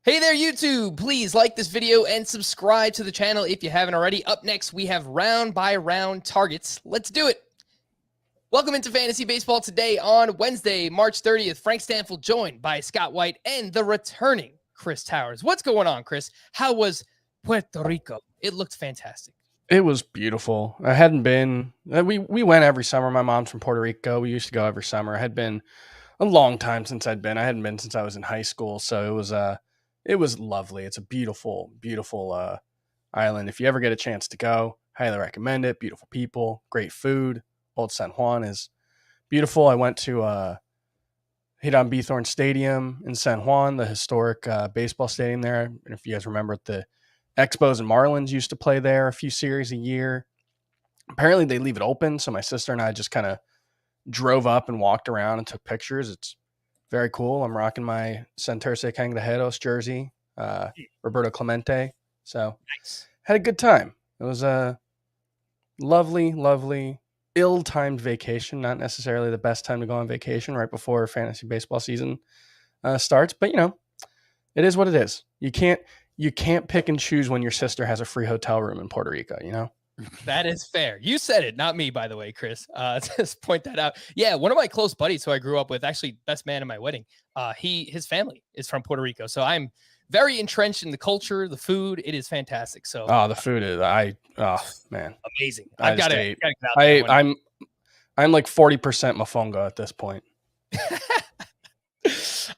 Hey there, YouTube! Please like this video and subscribe to the channel if you haven't already. Up next, we have round by round targets. Let's do it. Welcome into Fantasy Baseball today on Wednesday, March 30th. Frank Stampfl joined by Scott White and the returning Chris Towers. What's going on, Chris? How was Puerto Rico? It looked fantastic. It was beautiful. I hadn't been. We went every summer. My mom's from Puerto Rico. We used to go every summer. It had been a long time since I'd been. I hadn't been since I was in high school. So it was lovely. It's a beautiful, beautiful island. If you ever get a chance to go, highly recommend it. Beautiful people, great food. Old San Juan is beautiful. I went to hit on Beathorn Stadium in San Juan, the historic baseball stadium there. And if you guys remember, the Expos and Marlins used to play there a few series a year. Apparently, they leave it open. So my sister and I just kind of drove up and walked around and took pictures. It's very cool. I'm rocking my Santurce Cangrejeros jersey, Roberto Clemente. So Nice. had a good time. It was a lovely, lovely, ill-timed vacation. Not necessarily the best time to go on vacation right before fantasy baseball season starts, but it is what it is. You can't pick and choose when your sister has a free hotel room in Puerto Rico. That is fair. You said it, not me, by the way, Chris. Just point that out. Yeah, one of my close buddies who I grew up with, actually best man in my wedding, his family is from Puerto Rico. So I'm very entrenched in the culture, the food. It is fantastic. So The food is man. amazing. I I've got just to ate. get out there I'm like 40% mofongo at this point.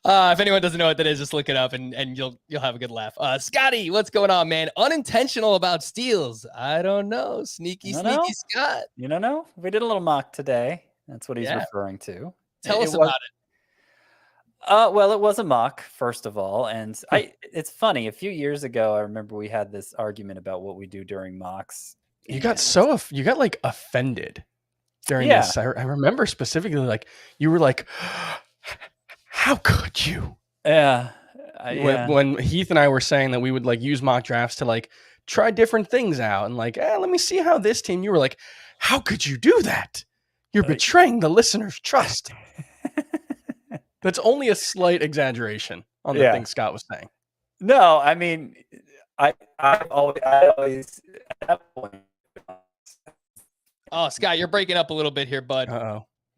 If anyone doesn't know what that is, just look it up and you'll have a good laugh. Scotty, what's going on, man? Unintentional about steals. I don't know. Sneaky Scott. You don't know? We did a little mock today. That's what he's referring to. Tell us about it. Well, it was a mock, first of all. And it's funny. A few years ago, I remember we had this argument about what we do during mocks. You got like offended during this. I remember specifically, like, you were like, how could you? Yeah. When Heath and I were saying that we would like use mock drafts to like try different things out and like, let me see how this team, you were like, how could you do that? You're betraying the listener's trust. That's only a slight exaggeration on the thing Scott was saying. No, I mean, I always at that point. Oh, Scott, you're breaking up a little bit here, bud.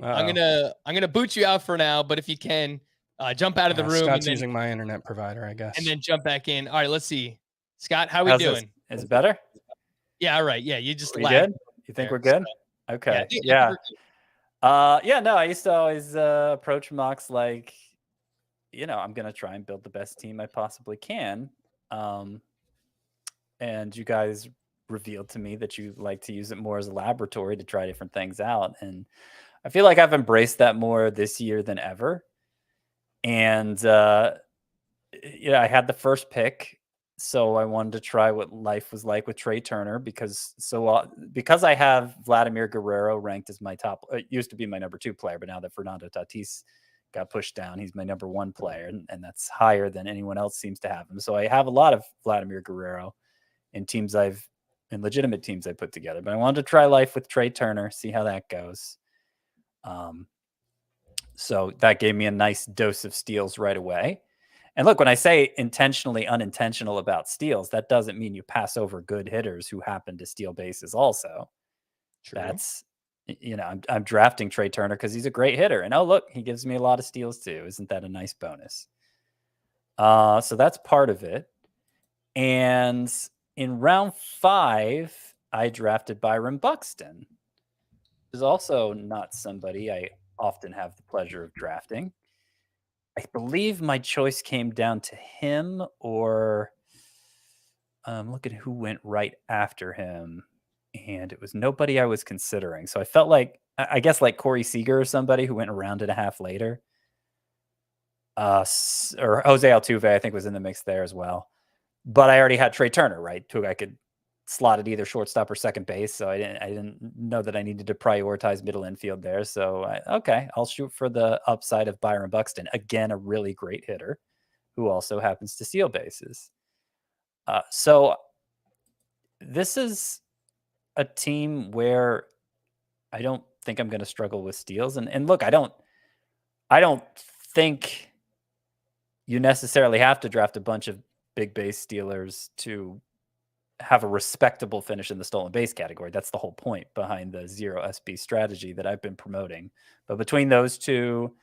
I'm gonna boot you out for now, but if you can, jump out of the room. Scott's using my internet provider, I guess. And then jump back in. All right, let's see. Scott, how we doing? Is it better? Yeah, all right. Yeah, you just good? You think we're good? So, okay. Yeah. No, I used to always approach mocks like, I'm going to try and build the best team I possibly can. And you guys revealed to me that you like to use it more as a laboratory to try different things out. And I feel like I've embraced that more this year than ever. And, I had the first pick. So I wanted to try what life was like with Trey Turner because I have Vladimir Guerrero ranked as my top. It used to be my number 2 player, but now that Fernando Tatis got pushed down, he's my number 1 player, and that's higher than anyone else seems to have him. So I have a lot of Vladimir Guerrero in legitimate teams I put together. But I wanted to try life with Trey Turner, see how that goes. So that gave me a nice dose of steals right away. And look, when I say intentionally unintentional about steals, that doesn't mean you pass over good hitters who happen to steal bases also. True. That's, I'm drafting Trey Turner because he's a great hitter. And look, he gives me a lot of steals too. Isn't that a nice bonus? So that's part of it. And in round 5, I drafted Byron Buxton. Who's also not somebody I often have the pleasure of drafting. I believe my choice came down to him or look at who went right after him. And it was nobody I was considering. So I felt like, I guess like Corey Seager or somebody who went a round and a half later. Or Jose Altuve, I think, was in the mix there as well. But I already had Trey Turner, right? Who I could slot at either shortstop or second base. So I didn't know that I needed to prioritize middle infield there. So I'll shoot for the upside of Byron Buxton. Again, a really great hitter who also happens to steal bases. So this is a team where I don't think I'm going to struggle with steals. And look, I don't think you necessarily have to draft a bunch of big base stealers to have a respectable finish in the stolen base category. That's the whole point behind the 0 SB strategy that I've been promoting. But between those two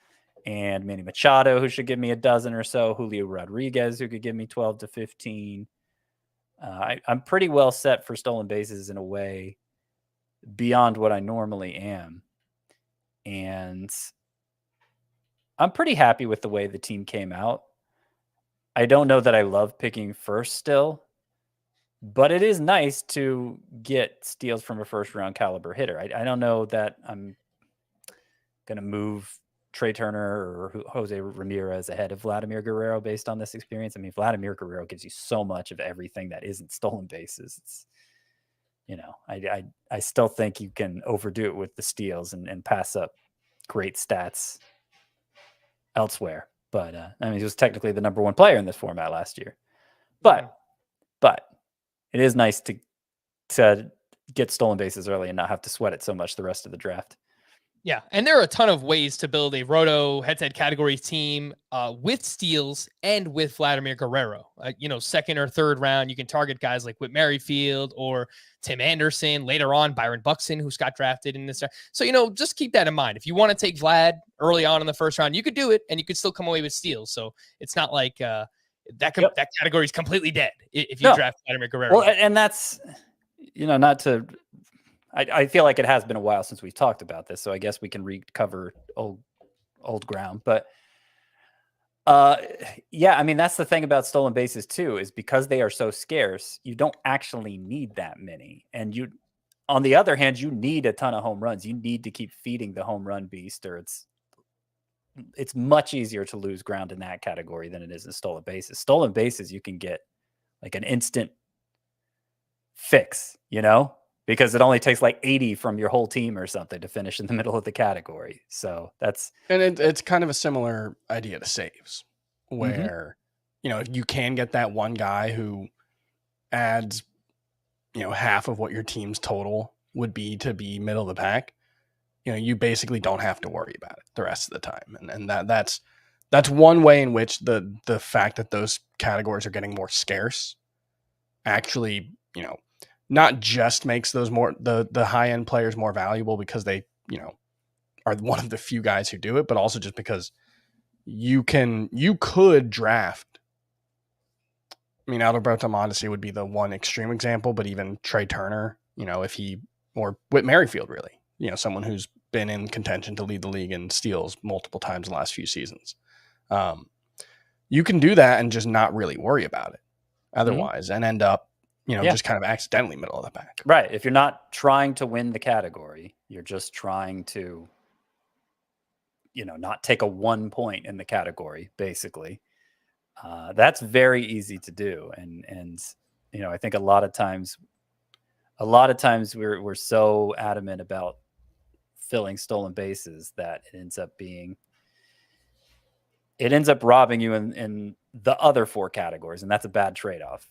and Manny Machado, who should give me a dozen or so, Julio Rodriguez, who could give me 12 to 15, I'm pretty well set for stolen bases in a way beyond what I normally am. And I'm pretty happy with the way the team came out. I don't know that I love picking first still, but it is nice to get steals from a first round caliber hitter. I don't know that I'm going to move Trey Turner or Jose Ramirez ahead of Vladimir Guerrero based on this experience. I mean, Vladimir Guerrero gives you so much of everything that isn't stolen bases. It's, I still think you can overdo it with the steals and pass up great stats elsewhere. But I mean, he was technically the number one player in this format last year. But it is nice to get stolen bases early and not have to sweat it so much the rest of the draft. Yeah, and there are a ton of ways to build a Roto head-to-head categories team with steals and with Vladimir Guerrero. Second or third round, you can target guys like Whit Merrifield or Tim Anderson. Later on, Byron Buxton, who's got drafted in this. So, just keep that in mind. If you want to take Vlad early on in the first round, you could do it, and you could still come away with steals. So it's not like that category is completely dead if you draft Vladimir Guerrero. Well, and that's, not to... I feel like it has been a while since we've talked about this, so I guess we can recover old ground. But I mean, that's the thing about stolen bases too, is because they are so scarce, you don't actually need that many. And on the other hand, you need a ton of home runs. You need to keep feeding the home run beast, or it's much easier to lose ground in that category than it is in stolen bases. Stolen bases, you can get like an instant fix, because it only takes like 80 from your whole team or something to finish in the middle of the category. So it's kind of a similar idea to saves, where, if you can get that one guy who adds, half of what your team's total would be to be middle of the pack, you basically don't have to worry about it the rest of the time. And that's one way in which the fact that those categories are getting more scarce actually, not just makes those the high end players more valuable because they, are one of the few guys who do it, but also just because you could draft. I mean, Alberto Mondesi would be the one extreme example, but even Trey Turner, or Whit Merrifield, really, someone who's been in contention to lead the league in steals multiple times in the last few seasons. You can do that and just not really worry about it otherwise and end up, just kind of accidentally middle of the pack. Right. If you're not trying to win the category, you're just trying to, not take a 1 point in the category, basically. That's very easy to do. And I think a lot of times we're so adamant about filling stolen bases that it ends up robbing you in the other 4 categories. And that's a bad trade-off.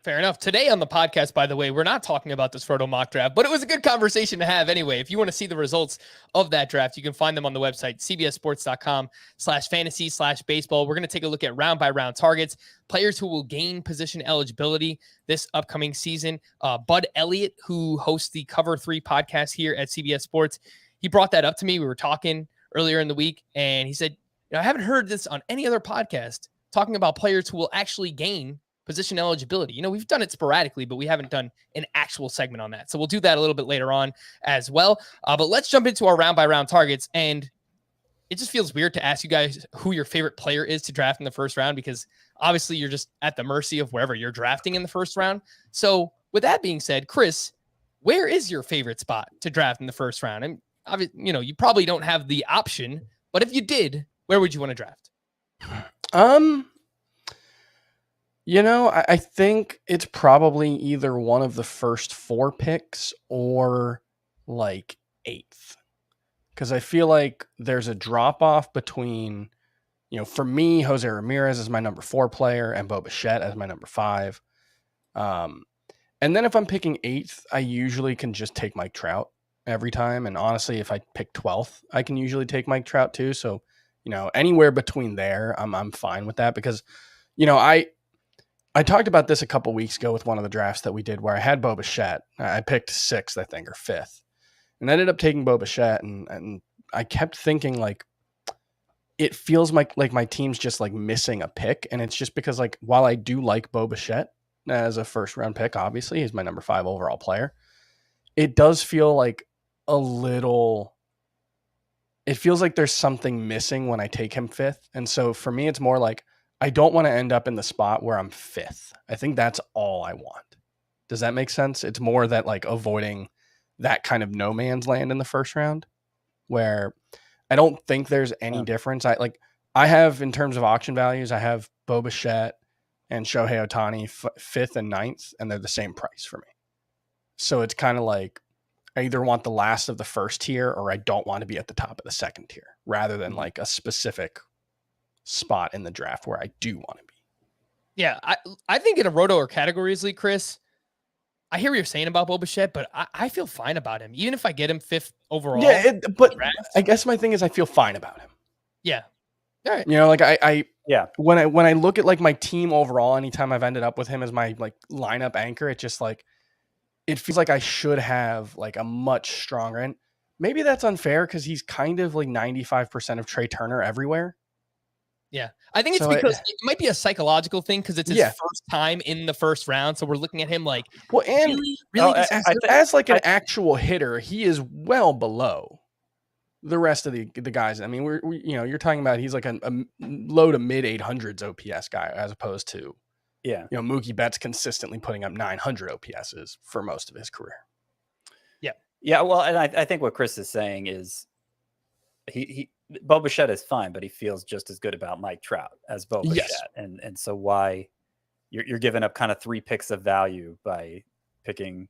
Fair enough. Today on the podcast, by the way, we're not talking about this Roto mock draft, but it was a good conversation to have anyway. If you want to see the results of that draft, you can find them on the website, cbssports.com/fantasy/baseball. We're going to take a look at round by round targets, players who will gain position eligibility this upcoming season. Bud Elliott, who hosts the Cover 3 podcast here at CBS Sports, he brought that up to me. We were talking earlier in the week, and he said, I haven't heard this on any other podcast talking about players who will actually gain position eligibility. We've done it sporadically, but we haven't done an actual segment on that. So we'll do that a little bit later on as well. But let's jump into our round by round targets. And it just feels weird to ask you guys who your favorite player is to draft in the first round, because obviously you're just at the mercy of wherever you're drafting in the first round. So with that being said, Chris, where is your favorite spot to draft in the first round? And you probably don't have the option, but if you did, where would you want to draft? I think it's probably either one of the first 4 picks or like 8th. Because I feel like there's a drop off between, for me, Jose Ramirez is my number 4 player and Bo Bichette as my number 5. And then if I'm picking 8th, I usually can just take Mike Trout every time. And honestly, if I pick 12th, I can usually take Mike Trout too. So Anywhere between there, I'm fine with that because, I talked about this a couple weeks ago with one of the drafts that we did where I had Bo Bichette. I picked 6th, I think, or 5th, and I ended up taking Bo Bichette, and I kept thinking like, it feels like my team's just like missing a pick, and it's just because like while I do like Bo Bichette as a first round pick, obviously he's my number 5 overall player, it does feel like a little. It feels like there's something missing when I take him 5th, and so for me, it's more like I don't want to end up in the spot where I'm 5th. I think that's all I want. Does that make sense? It's more that like avoiding that kind of no man's land in the first round, where I don't think there's any difference. I have, in terms of auction values, I have Bo Bichette and Shohei Ohtani 5th and 9th, and they're the same price for me. So it's kind of like I either want the last of the first tier or I don't want to be at the top of the second tier, rather than like a specific spot in the draft where I do want to be. Yeah, I think in a Roto or categories league, Chris, I hear what you're saying about Bo Bichette, but I feel fine about him, even if I get him 5th overall. Yeah, but I guess my thing is I feel fine about him. Yeah. All right. Like I when I look at like my team overall, anytime I've ended up with him as my like lineup anchor, it just like it feels like I should have like a much stronger, and maybe that's unfair because he's kind of like 95% of Trey Turner everywhere. Yeah, I think it's because it might be a psychological thing because it's his first time in the first round, so we're looking at him like, well, and really, as like an actual hitter, he is well below the rest of the guys. I mean, we're you're talking about he's like a low to mid 800s OPS guy as opposed to Mookie Betts consistently putting up 900 OPSs for most of his career. Yeah. Well, and I think what Chris is saying is Bo Bichette is fine, but he feels just as good about Mike Trout as Bo Bichette. Yes. And so why you're giving up kind of 3 picks of value by picking.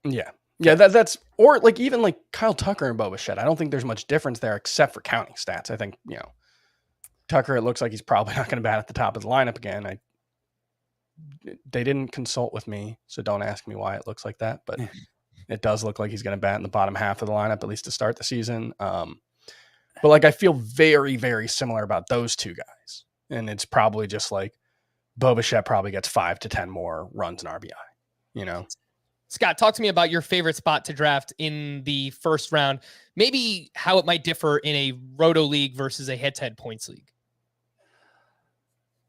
Yeah. That's, or like even like Kyle Tucker and Bo Bichette. I don't think there's much difference there except for counting stats. I think, Tucker, it looks like he's probably not going to bat at the top of the lineup again. They didn't consult with me, so don't ask me why it looks like that, but it does look like he's going to bat in the bottom half of the lineup, at least to start the season. But like, I feel very, very similar about those two guys. And it's probably just like Bo Bichette probably gets 5 to 10 more runs in RBI, Scott, talk to me about your favorite spot to draft in the first round, maybe how it might differ in a Roto league versus a head-to-head points league.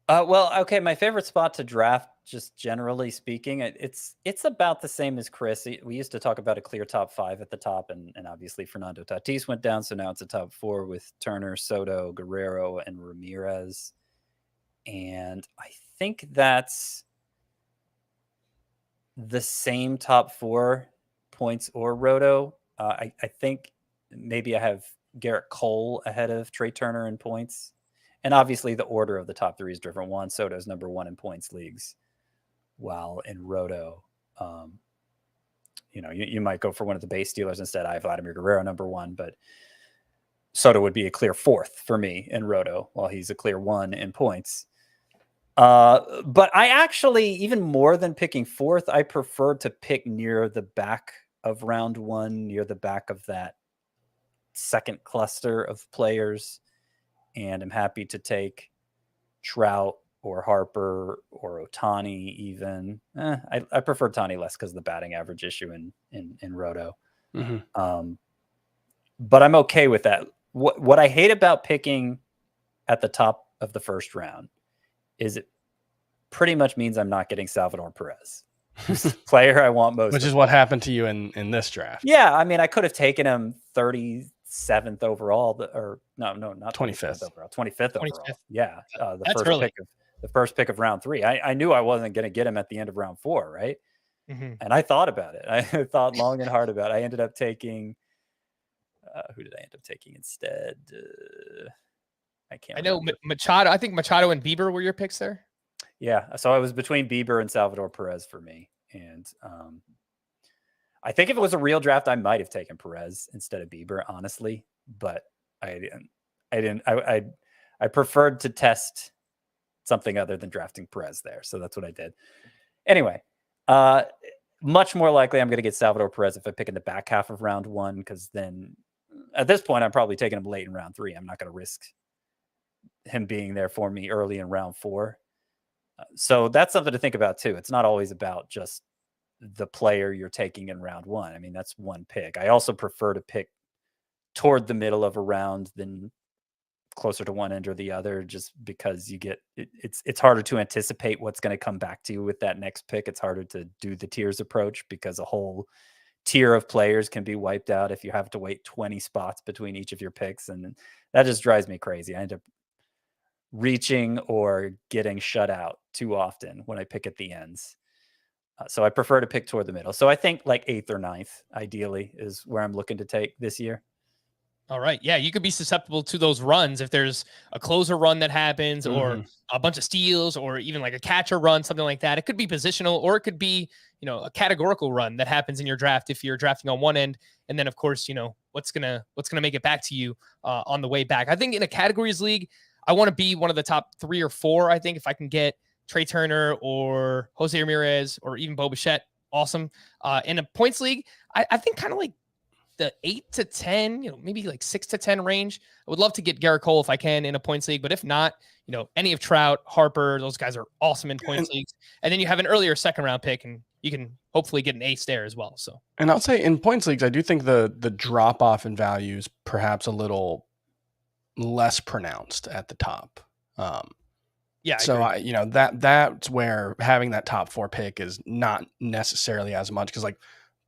Well, okay. My favorite spot to draft, just generally speaking, it's about the same as Chris. We used to talk about a clear top 5 at the top, and obviously Fernando Tatis went down, so now it's a top 4 with Turner, Soto, Guerrero, and Ramirez. And I think that's the same top 4 points or Roto. I think maybe I have Garrett Cole ahead of Trey Turner in points. And obviously the order of the top 3 is different. Soto's number 1 in points leagues, while in Roto, you might go for one of the base stealers instead. I have Vladimir Guerrero number 1, but Soto would be a clear 4th for me in Roto, while he's a clear 1 in points. But I actually, even more than picking 4th, I prefer to pick near the back of round 1, near the back of that second cluster of players. And I'm happy to take Trout or Harper or Ohtani even. I prefer Ohtani less because of the batting average issue in Roto. Mm-hmm. But I'm okay with that. What I hate about picking at the top of the first round is it pretty much means I'm not getting Salvador Perez, player I want most. Which is what happened to you in this draft. Yeah, I mean, I could have taken him 37th overall, or not 25th overall, 25th overall. Yeah, the first pick of round 3. I knew I wasn't going to get him at the end of round 4, right? Mm-hmm. And I thought about it. I thought long and hard about it. I ended up taking. Who did I end up taking instead? I know Machado. I think Machado and Bieber were your picks there. Yeah, so I was between Bieber and Salvador Perez for me, and I think if it was a real draft, I might have taken Perez instead of Bieber, honestly. But I didn't. I preferred to test something other than drafting Perez there, so that's what I did. Anyway, much more likely I'm going to get Salvador Perez if I pick in the back half of round 1, because then at this point I'm probably taking him late in round 3. I'm not going to risk him being there for me early in round 4. So that's something to think about too. It's not always about just the player you're taking in round 1. I mean, that's one pick. I also prefer to pick toward the middle of a round than closer to one end or the other, just because you get it's harder to anticipate what's going to come back to you with that next pick. It's harder to do the tiers approach because a whole tier of players can be wiped out if you have to wait 20 spots between each of your picks, and that just drives me crazy. I end up reaching or getting shut out too often when I pick at the ends. So I prefer to pick toward the middle. So I think like 8th or 9th, ideally, is where I'm looking to take this year. All right. Yeah, you could be susceptible to those runs if there's a closer run that happens or a bunch of steals or even like a catcher run, something like that. It could be positional, or it could be, a categorical run that happens in your draft if you're drafting on one end. And then, of course, what's gonna make it back to you on the way back. I think in a categories league, I want to be one of the top 3 or 4. I think if I can get Trey Turner or Jose Ramirez or even Bo Bichette, awesome. In a points league, I think kind of like the 8 to 10, maybe like 6 to 10 range. I would love to get Garrett Cole if I can in a points league, but if not, any of Trout, Harper, those guys are awesome in points leagues. And then you have an earlier second round pick, and you can hopefully get an ace there as well. So, and I'll say in points leagues, I do think the drop off in value is perhaps a little less pronounced at the top. Yeah. So that's where having that top 4 pick is not necessarily as much, because like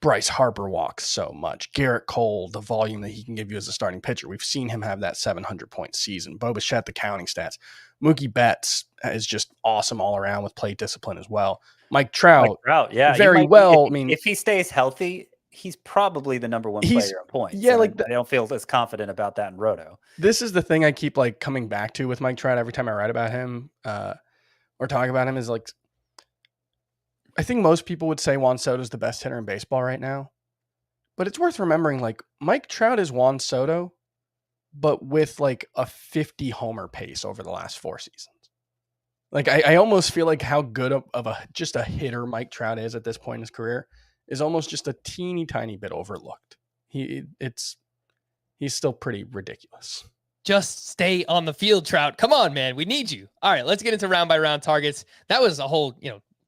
Bryce Harper walks so much. Garrett Cole, the volume that he can give you as a starting pitcher. We've seen him have that 700-point season. Bo Bichette, the counting stats. Mookie Betts is just awesome all around with plate discipline as well. Mike Trout, yeah, very well. If he stays healthy, he's probably the number 1 player in points. Yeah, I don't feel as confident about that in Roto. This is the thing I keep like coming back to with Mike Trout every time I write about him or talk about him, is like, I think most people would say Juan Soto is the best hitter in baseball right now, but it's worth remembering, like, Mike Trout is Juan Soto, but with like a 50 homer pace over the last 4 seasons. Like, I almost feel like how good of just a hitter Mike Trout is at this point in his career is almost just a teeny tiny bit overlooked. He's still pretty ridiculous. Just stay on the field, Trout. Come on, man. We need you. All right, let's get into round by round targets. That was a whole,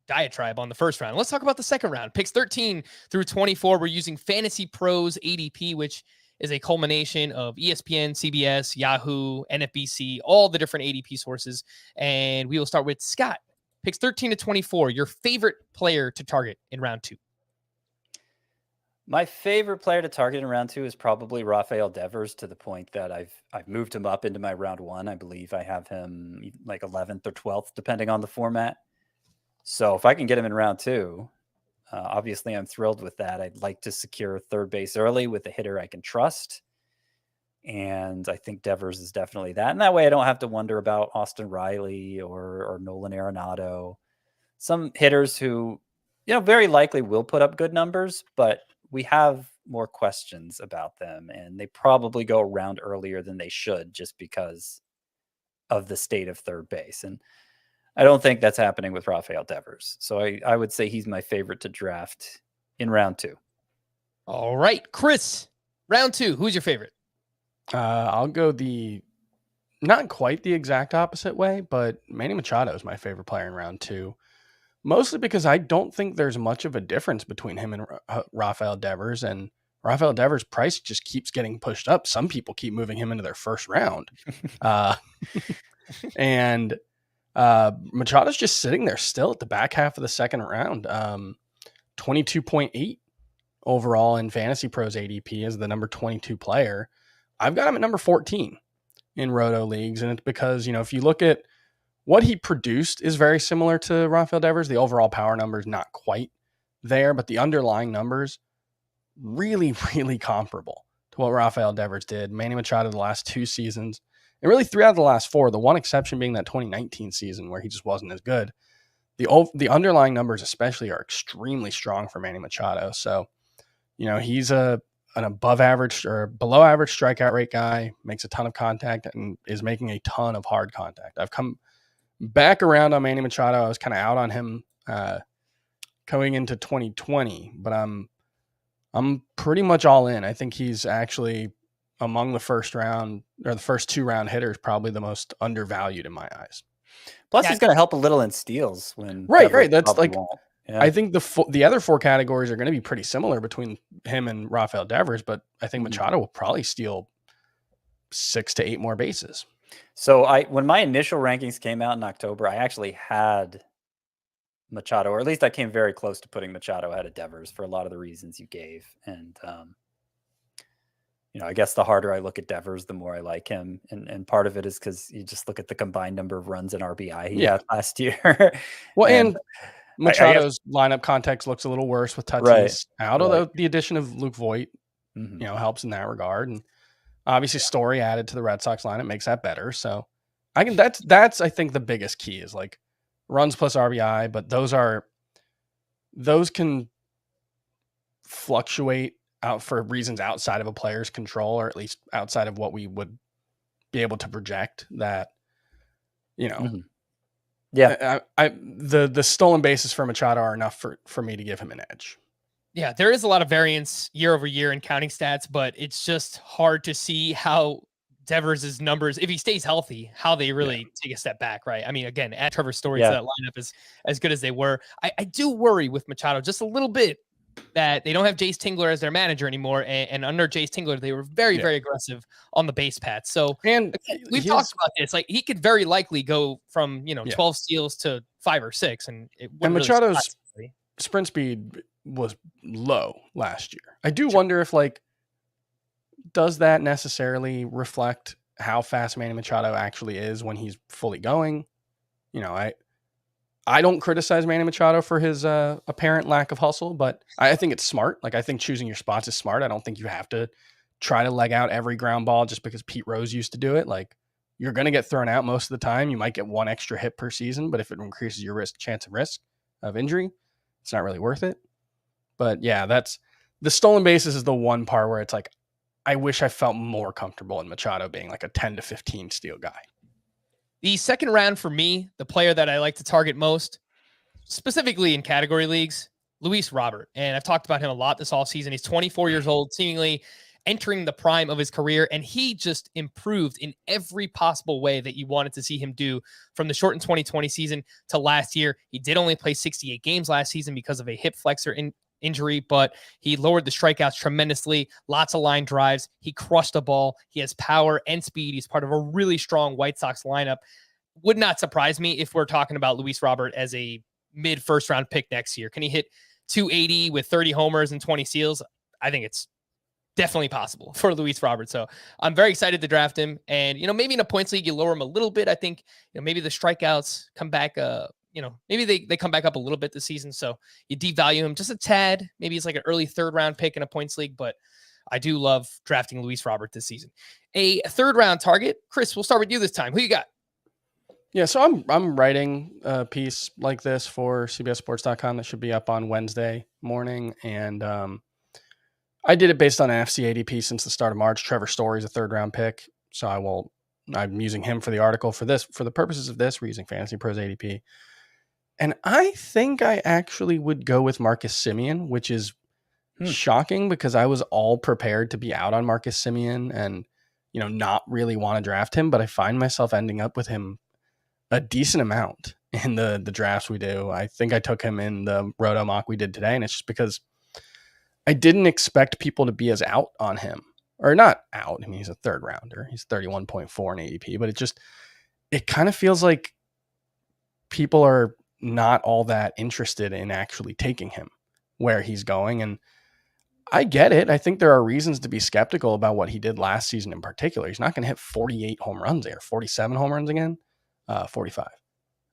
diatribe on the first round. Let's talk about the second round. Picks 13 through 24. We're using Fantasy Pros ADP, which is a culmination of ESPN, CBS, Yahoo, NFBC, all the different ADP sources. And we will start with Scott. Picks 13 to 24. Your favorite player to target in round 2. My favorite player to target in round 2 is probably Rafael Devers, to the point that I've moved him up into my round 1. I believe I have him like 11th or 12th, depending on the format. So if I can get him in round 2, obviously I'm thrilled with that. I'd like to secure third base early with a hitter I can trust. And I think Devers is definitely that. And that way I don't have to wonder about Austin Riley or Nolan Arenado. Some hitters who, very likely will put up good numbers, but we have more questions about them. And they probably go around earlier than they should, just because of the state of third base. And I don't think that's happening with Rafael Devers. So I would say he's my favorite to draft in round 2. All right, Chris, round 2. Who's your favorite? I'll go not quite the exact opposite way, but Manny Machado is my favorite player in round 2. Mostly because I don't think there's much of a difference between him and Rafael Devers. And Rafael Devers' price just keeps getting pushed up. Some people keep moving him into their first round. And Machado's just sitting there still at the back half of the second round. 22.8 overall in Fantasy Pros ADP as the number 22 player. I've got him at number 14 in Roto leagues. And it's because, if you look at what he produced is very similar to Rafael Devers. The overall power number is not quite there, but the underlying numbers really, really comparable to what Rafael Devers did. Manny Machado the last 2 seasons, and really 3 out of the last 4, the one exception being that 2019 season where he just wasn't as good. The underlying numbers especially are extremely strong for Manny Machado. So, he's an above average or below average strikeout rate guy, makes a ton of contact, and is making a ton of hard contact. I've come back around on Manny Machado. I was kind of out on him going into 2020, but I'm pretty much all in. I think he's actually among the first round or the first 2-round hitters, probably the most undervalued in my eyes. Plus, he's going to help a little in steals when right. That's like, won't. Yeah. I think the other 4 categories are going to be pretty similar between him and Rafael Devers, but I think Machado will probably steal 6 to 8 more bases. So when my initial rankings came out in October, I actually had Machado, or at least I came very close to putting Machado ahead of Devers for a lot of the reasons you gave. And, I guess the harder I look at Devers, the more I like him. And part of it is because you just look at the combined number of runs and RBI he had last year. Well, and Machado's lineup context looks a little worse with Tatis out, although the addition of Luke Voit, helps in that regard. And obviously Story added to the Red Sox lineup makes that better. So that's I think the biggest key is like runs plus RBI, but those can fluctuate out for reasons outside of a player's control, or at least outside of what we would be able to project that, the stolen bases for Machado are enough for me to give him an edge. Yeah, there is a lot of variance year over year in counting stats, but it's just hard to see how Devers' numbers, if he stays healthy, how they really take a step back, right? I mean, again, add Trevor Story to that lineup is as good as they were. I do worry with Machado just a little bit that they don't have Jace Tingler as their manager anymore, and under Jace Tingler, they were very, very aggressive on the base paths. So, and again, we've talked about this. Like, he could very likely go from 12 steals to 5 or 6, and Machado's sprint speed was low last year. I do wonder if does that necessarily reflect how fast Manny Machado actually is when he's fully going? I don't criticize Manny Machado for his apparent lack of hustle, but I think it's smart. Like, I think choosing your spots is smart. I don't think you have to try to leg out every ground ball just because Pete Rose used to do it. Like, you're going to get thrown out most of the time. You might get 1 extra hit per season, but if it increases your chance of injury, it's not really worth it. But yeah, that's the stolen bases is the one part where it's like, I wish I felt more comfortable in Machado being like a 10 to 15 steal guy. The second round for me, the player that I like to target most, specifically in category leagues, Luis Robert. And I've talked about him a lot this offseason. He's 24 years old, seemingly entering the prime of his career, and he just improved in every possible way that you wanted to see him do from the shortened 2020 season to last year. He did only play 68 games last season because of a hip flexor injury, but he lowered the strikeouts tremendously. Lots of line drives. He crushed the ball. He has power and speed. He's part of a really strong White Sox lineup. Would not surprise me if we're talking about Luis Robert as a mid first round pick next year. Can he hit 280 with 30 homers and 20 steals? I think it's definitely possible for Luis Robert. So I'm very excited to draft him. And, maybe in a points league, you lower him a little bit. I think, maybe the strikeouts come back, maybe they come back up a little bit this season. So you devalue him just a tad. Maybe it's like an early 3rd round pick in a points league, but I do love drafting Luis Robert this season. A 3rd round target. Chris, we'll start with you this time. Who you got? Yeah, so I'm writing a piece like this for CBSSports.com that should be up on Wednesday morning. And I did it based on an FC ADP since the start of March. Trevor Story is a 3rd round pick. So I'm using him for the article for the purposes of this. We're using Fantasy Pros ADP. And I think I actually would go with Marcus Semien, which is shocking because I was all prepared to be out on Marcus Semien and, not really want to draft him. But I find myself ending up with him a decent amount in the drafts we do. I think I took him in the Roto mock we did today. And it's just because I didn't expect people to be as out on him. Or not out. I mean, he's a 3rd rounder. He's 31.4 in ADP. But it kind of feels like people are not all that interested in actually taking him where he's going. And I get it. I think there are reasons to be skeptical about what he did last season in particular. He's not going to hit 48 home runs there, 47 home runs again, 45.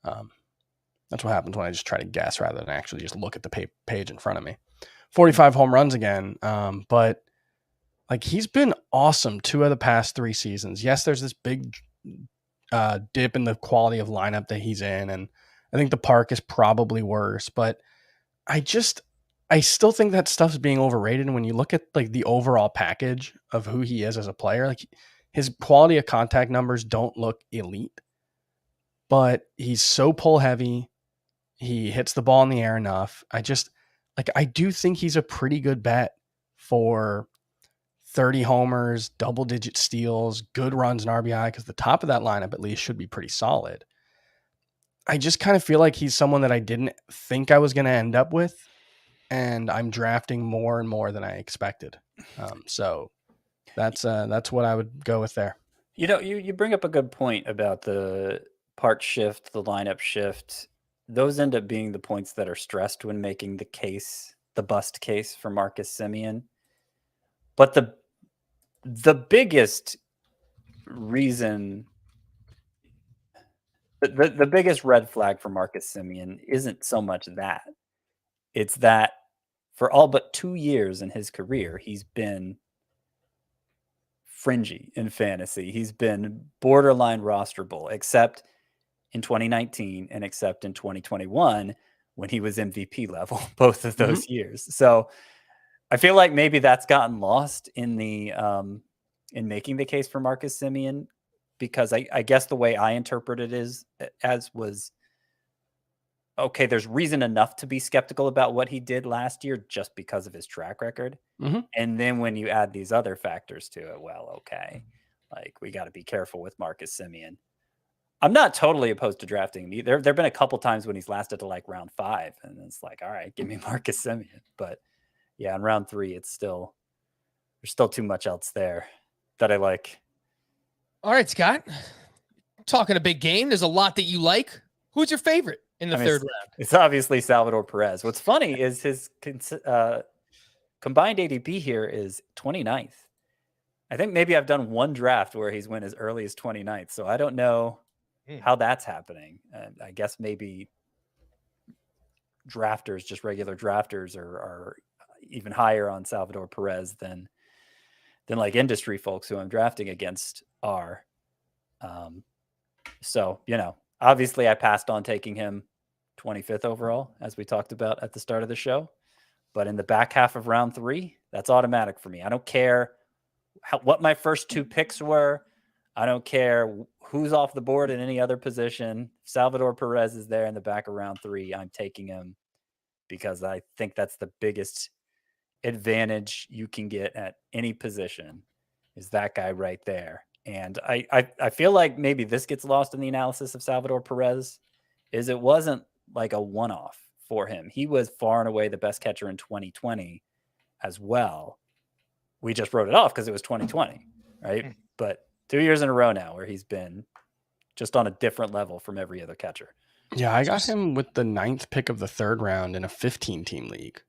That's what happens when I just try to guess rather than actually just look at the page in front of me. 45 home runs again. But he's been awesome 2 of the past 3 seasons. Yes, there's this big dip in the quality of lineup that he's in. And I think the park is probably worse, but I still think that stuff's being overrated. And when you look at the overall package of who he is as a player, his quality of contact numbers don't look elite, but he's so pull heavy. He hits the ball in the air enough. I do think he's a pretty good bet for 30 homers, double-digit steals, good runs and RBI, because the top of that lineup at least should be pretty solid. I just kind of feel like he's someone that I didn't think I was going to end up with, and I'm drafting more and more than I expected. So that's what I would go with there. You know, you bring up a good point about the part shift, the lineup shift. Those end up being the points that are stressed when making the case, the bust case for Marcus Semien. But the biggest reason, the biggest red flag for Marcus Semien isn't so much that. It's that for all but 2 years in his career, he's been fringy in fantasy. He's been borderline rosterable, except in 2019 and except in 2021 when he was MVP level, both of those years. So I feel like maybe that's gotten lost in the in making the case for Marcus Semien, because I guess the way I interpret it is was, okay, there's reason enough to be skeptical about what he did last year just because of his track record. And then when you add these other factors to it, well, okay, like we got to be careful with Marcus Semien. I'm not totally opposed to drafting him. There've been a couple times when he's lasted to like round 5, and it's like, all right, give me Marcus Semien. But yeah, in round 3, there's still too much else there that I like. All right, Scott, talking a big game. There's a lot that you like. Who's your favorite in the third round? It's obviously Salvador Perez. What's funny is his combined ADP here is 29th. I think maybe I've done one draft where he's went as early as 29th. So I don't know how that's happening. I guess maybe drafters, just regular drafters, are even higher on Salvador Perez than like industry folks who I'm drafting against are. So, you know, obviously I passed on taking him 25th overall, as we talked about at the start of the show. But in the back half of round 3, that's automatic for me. I don't care what my first 2 picks were. I don't care who's off the board in any other position. Salvador Perez is there in the back of round 3. I'm taking him because I think that's the biggest advantage you can get at any position, is that guy right there. And I feel like maybe this gets lost in the analysis of Salvador Perez, is it wasn't like a one-off for him. He was far and away the best catcher in 2020 as well. We just wrote it off because it was 2020, right? But 2 years in a row now where he's been just on a different level from every other catcher. Yeah, I got him with the 9th pick of the 3rd round in a 15-team league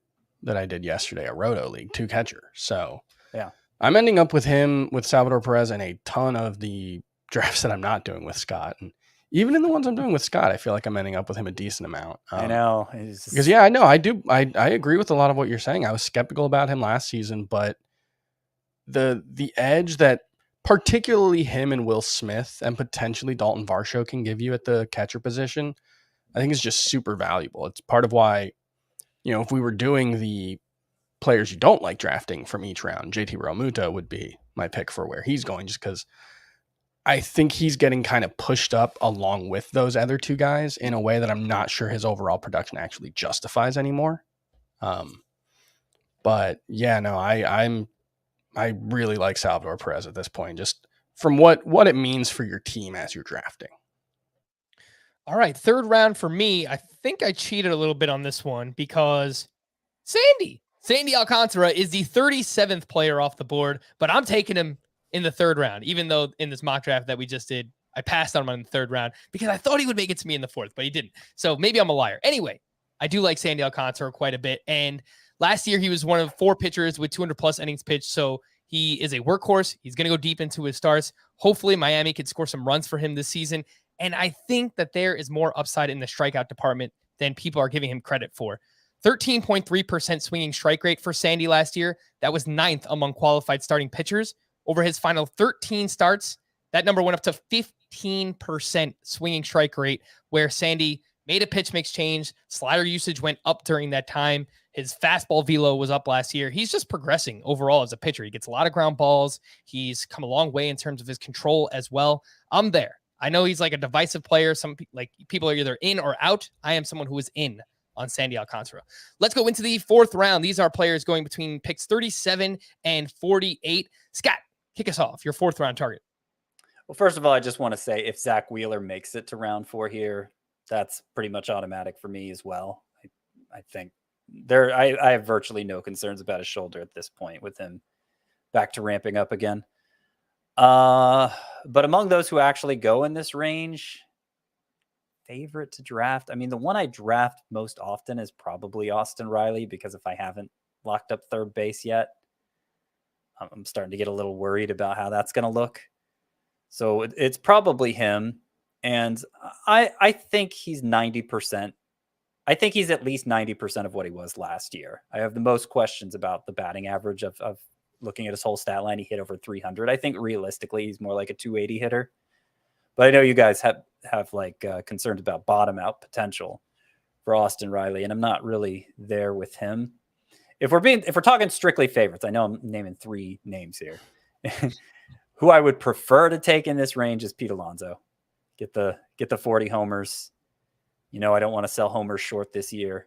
that I did yesterday, a Roto league, 2-catcher. So yeah, I'm ending up with him, with Salvador Perez, in a ton of the drafts that I'm not doing with Scott. And even in the ones I'm doing with Scott, I feel like I'm ending up with him a decent amount. I know. Because, yeah, I know. I do. I agree with a lot of what you're saying. I was skeptical about him last season, but the edge that particularly him and Will Smith and potentially Dalton Varsho can give you at the catcher position, I think is just super valuable. It's part of why, you know, if we were doing the players you don't like drafting from each round, JT Realmuto would be my pick for where he's going, just because I think he's getting kind of pushed up along with those other 2 guys in a way that I'm not sure his overall production actually justifies anymore. But yeah, no, I really like Salvador Perez at this point, just from what it means for your team as you're drafting. All right, 3rd round for me. I think I cheated a little bit on this one because Sandy Alcantara is the 37th player off the board, but I'm taking him in the 3rd round, even though in this mock draft that we just did, I passed on him in the 3rd round because I thought he would make it to me in the 4th, but he didn't. So maybe I'm a liar. Anyway, I do like Sandy Alcantara quite a bit. And last year he was one of 4 pitchers with 200 plus innings pitched. So he is a workhorse. He's going to go deep into his starts. Hopefully Miami could score some runs for him this season. And I think that there is more upside in the strikeout department than people are giving him credit for. 13.3% swinging strike rate for Sandy last year. That was 9th among qualified starting pitchers. Over his final 13 starts, that number went up to 15% swinging strike rate, where Sandy made a pitch mix change. Slider usage went up during that time. His fastball velo was up last year. He's just progressing overall as a pitcher. He gets a lot of ground balls. He's come a long way in terms of his control as well. I'm there. I know he's like a divisive player. Some like people are either in or out. I am someone who is in on Sandy Alcantara. Let's go into the 4th round. These are players going between picks 37 and 48. Scott, kick us off. Your 4th round target. Well, first of all, I just want to say if Zach Wheeler makes it to round 4 here, that's pretty much automatic for me as well. I think I have virtually no concerns about his shoulder at this point with him back to ramping up again. But among those who actually go in this range, favorite to draft, I mean, the one I draft most often is probably Austin Riley, because if I haven't locked up third base yet, I'm starting to get a little worried about how that's going to look. So it's probably him. And I think he's 90%. I think he's at least 90% of what he was last year. I have the most questions about the batting average of looking at his whole stat line. He hit over 300. I think realistically, he's more like a 280 hitter. But I know you guys have like concerns about bottom out potential for Austin Riley, and I'm not really there with him. If we're talking strictly favorites, I know I'm naming 3 names here. Who I would prefer to take in this range is Pete Alonso. Get the 40 homers. You know, I don't want to sell homers short this year.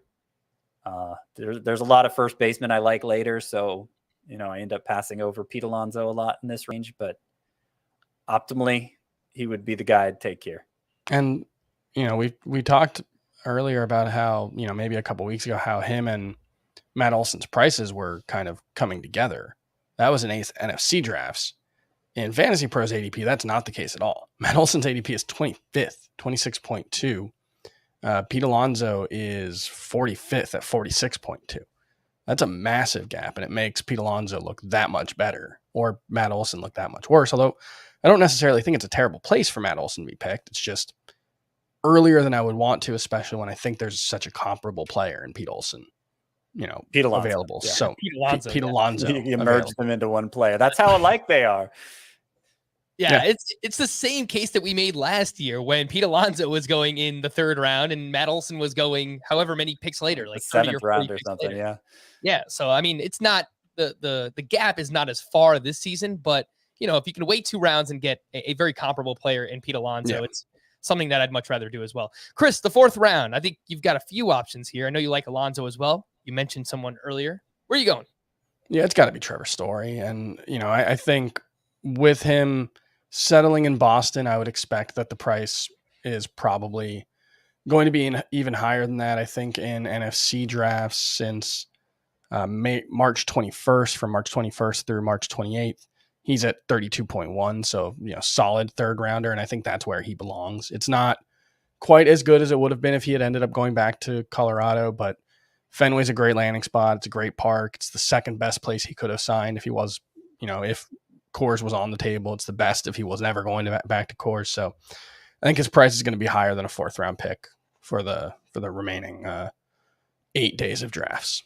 There's a lot of first basemen I like later, so you know I end up passing over Pete Alonso a lot in this range. But optimally, he would be the guy I'd take here. And you know, we talked earlier about how, you know, maybe a couple weeks ago, how him and Matt Olson's prices were kind of coming together. That was in NFC drafts. In Fantasy Pros ADP, that's not the case at all. Matt Olson's ADP is 25th, 26.2. Pete Alonso is 45th at 46.2. That's a massive gap, and it makes Pete Alonso look that much better, or Matt Olson look that much worse. Although I don't necessarily think it's a terrible place for Matt Olson to be picked. It's just earlier than I would want to, especially when I think there's such a comparable player in Pete Olson, you know, Pete Alonso, available. Yeah. So Pete Alonso, you merged them into one player. That's how alike they are. Yeah, it's the same case that we made last year when Pete Alonso was going in the 3rd round and Matt Olson was going however many picks later, like the 7th round or something. Later. Yeah. Yeah. So I mean, it's not the gap is not as far this season, but you know, if you can wait 2 rounds and get a very comparable player in Pete Alonso, it's something that I'd much rather do as well. Chris, the 4th round, I think you've got a few options here. I know you like Alonso as well. You mentioned someone earlier. Where are you going? Yeah, it's got to be Trevor Story. And, you know, I think with him settling in Boston, I would expect that the price is probably going to be even higher than that. I think in NFC drafts since March 21st, from March 21st through March 28th, he's at 32.1. So, you know, solid 3rd rounder. And I think that's where he belongs. It's not quite as good as it would have been if he had ended up going back to Colorado, but Fenway's a great landing spot. It's a great park. It's the 2nd best place he could have signed if he was, you know, if Coors was on the table. It's the best if he was never going back to Coors. So I think his price is going to be higher than a 4th round pick for the remaining 8 days of drafts.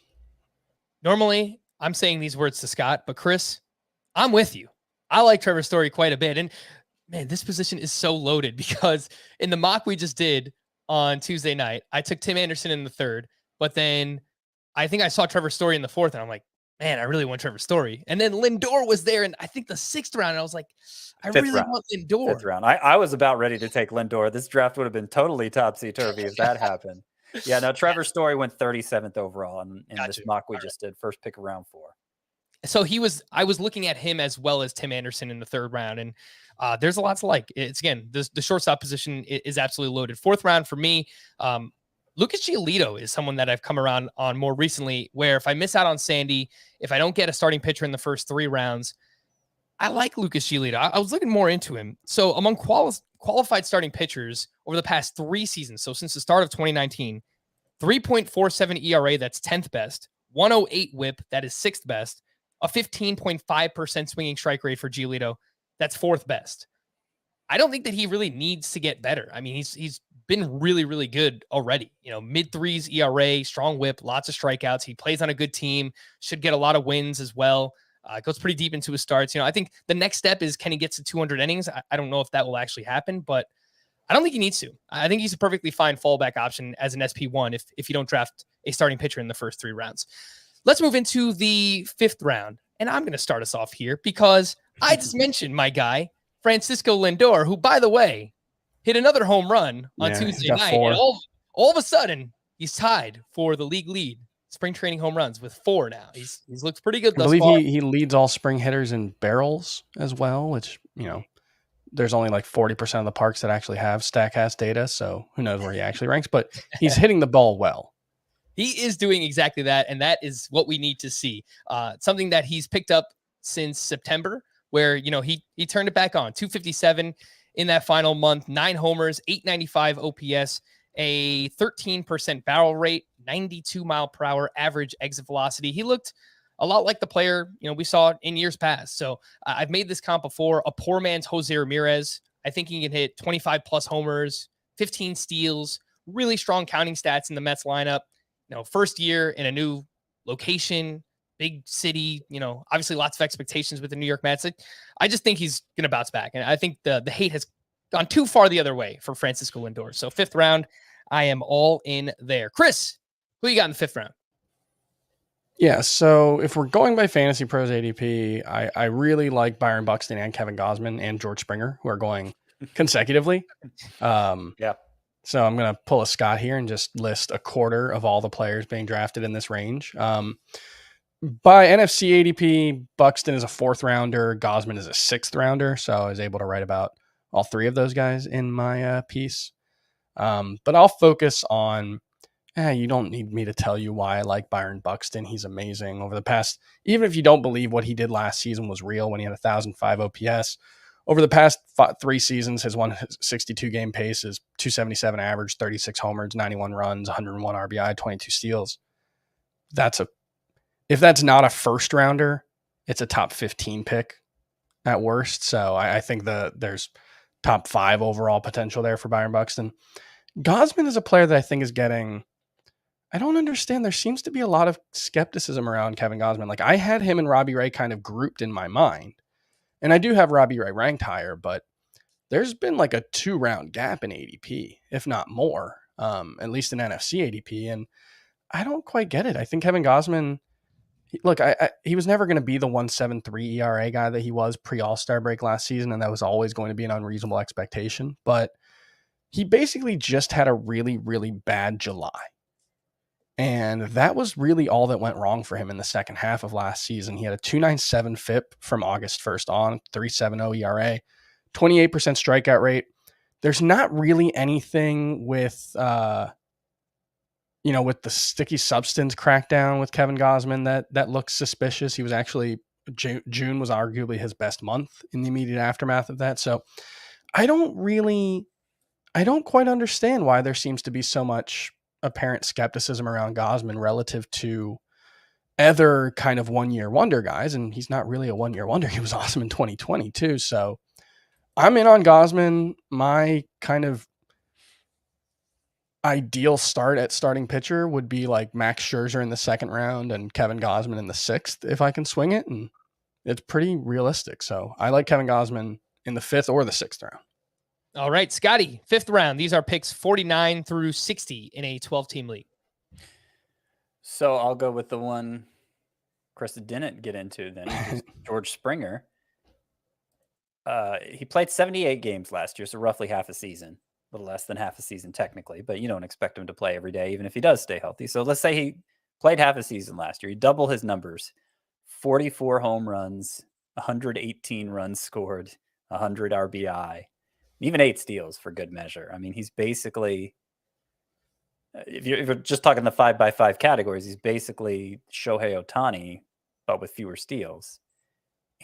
Normally, I'm saying these words to Scott, but Chris, I'm with you. I like Trevor Story quite a bit. And man, this position is so loaded because in the mock we just did on Tuesday night, I took Tim Anderson in the 3rd, but then I think I saw Trevor Story in the 4th, and I'm like, man, I really want Trevor Story. And then Lindor was there, and I think the 6th round, and I was like, I really want Lindor. 5th round. I was about ready to take Lindor. This draft would have been totally topsy-turvy if that happened. Yeah, no, Trevor Story went 37th overall in this mock we just did. First pick of round 4. So I was looking at him as well as Tim Anderson in the 3rd round, and there's a lot to like. It's again, the shortstop position is absolutely loaded. 4th round for me, Lucas Giolito is someone that I've come around on more recently, where if I miss out on Sandy, if I don't get a starting pitcher in the first 3 rounds, I like Lucas Giolito. I was looking more into him. So among qualified starting pitchers over the past 3 seasons, so since the start of 2019, 3.47 ERA, that's 10th best, 108 whip, that is 6th best, a 15.5% swinging strike rate for Giolito, that's 4th best. I don't think that he really needs to get better. I mean, he's been really, really good already. You know, mid-3s ERA, strong whip, lots of strikeouts. He plays on a good team, should get a lot of wins as well. Goes pretty deep into his starts. You know, I think the next step is, can he get to 200 innings? I don't know if that will actually happen, but I don't think he needs to. I think he's a perfectly fine fallback option as an SP1 if you don't draft a starting pitcher in the first 3 rounds. Let's move into the 5th round, and I'm going to start us off here because I just mentioned my guy, Francisco Lindor, who, by the way, hit another home run on Tuesday night. And all of a sudden, He's tied for the league lead spring training home runs with 4 now. He's looked pretty good I thus believe far. he leads all spring hitters in barrels as well, which, there's only like 40% of the parks that actually have StatCast data. So who knows where he actually ranks, but he's hitting the ball well. He is doing exactly that, and that is what we need to see. Something that he's picked up since September, where he turned it back on. 257 in that final month, 9 homers, 895 OPS, a 13% barrel rate, 92 mile per hour average exit velocity. He looked a lot like the player we saw in years past. So I've made this comp before. A poor man's Jose Ramirez. I think he can hit 25 plus homers, 15 steals, really strong counting stats in the Mets lineup. First year in a new location, big city, obviously lots of expectations with the New York Mets. I just think he's going to bounce back. And I think the hate has gone too far the other way for Francisco Lindor. So 5th round, I am all in there. Chris, who you got in the 5th round? Yeah, so if we're going by Fantasy Pros ADP, I really like Byron Buxton and Kevin Gausman and George Springer, who are going consecutively. Yeah. So I'm going to pull a Scott here and just list a quarter of all the players being drafted in this range. By NFC ADP, Buxton is a 4th rounder. Gausman is a 6th rounder. So I was able to write about all 3 of those guys in my piece. But I'll focus on, you don't need me to tell you why I like Byron Buxton. He's amazing over the past, even if you don't believe what he did last season was real when he had 1,005 OPS. Over the past 3 seasons, his 162 game pace is 277 average, 36 homers, 91 runs, 101 RBI, 22 steals. If that's not a 1st rounder, it's a top 15 pick at worst. So I think there's top 5 overall potential there for Byron Buxton. Gausman is a player that I think is getting, I don't understand. There seems to be a lot of skepticism around Kevin Gausman. Like, I had him and Robbie Ray kind of grouped in my mind. And I do have Robbie Ray ranked higher, but there's been like a 2-round gap in ADP, if not more, at least in NFC ADP. And I don't quite get it. I think Kevin Gausman, he was never going to be the 1.73 ERA guy that he was pre-All-Star break last season, and that was always going to be an unreasonable expectation. But he basically just had a really, really bad July. And that was really all that went wrong for him in the second half of last season. He had a 2.97 FIP from August 1st on, 3.70 ERA, 28% strikeout rate. There's not really anything with, with the sticky substance crackdown with Kevin Gausman that looks suspicious. He was actually, June was arguably his best month in the immediate aftermath of that. So I don't quite understand why there seems to be so much apparent skepticism around Gausman relative to other kind of 1-year wonder guys. And he's not really a 1-year wonder. He was awesome in 2020 too. So I'm in on Gausman. My kind of ideal start at starting pitcher would be like Max Scherzer in the 2nd round and Kevin Gausman in the 6th, if I can swing it. And it's pretty realistic. So I like Kevin Gausman in the 5th or the 6th round. All right, Scotty, 5th round. These are picks 49 through 60 in a 12-team league. So I'll go with the one Chris didn't get into then, which is George Springer. He played 78 games last year, so roughly half a season. A little less than half a season technically, but you don't expect him to play every day, even if he does stay healthy. So let's say he played half a season last year. He doubled his numbers. 44 home runs, 118 runs scored, 100 RBI. Even 8 steals for good measure. I mean, he's basically, if you're just talking the 5x5 categories, he's basically Shohei Ohtani, but with fewer steals.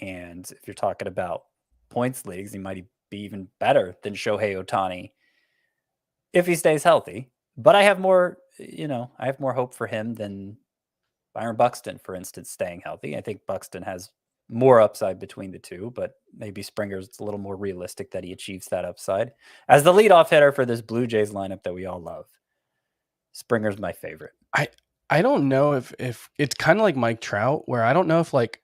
And if you're talking about points leagues, he might be even better than Shohei Ohtani if he stays healthy. But I have more, hope for him than Byron Buxton, for instance, staying healthy. I think Buxton has more upside between the two, but maybe Springer's a little more realistic that he achieves that upside. As the leadoff hitter for this Blue Jays lineup that we all love, Springer's my favorite. I don't know if it's kind of like Mike Trout, where I don't know if like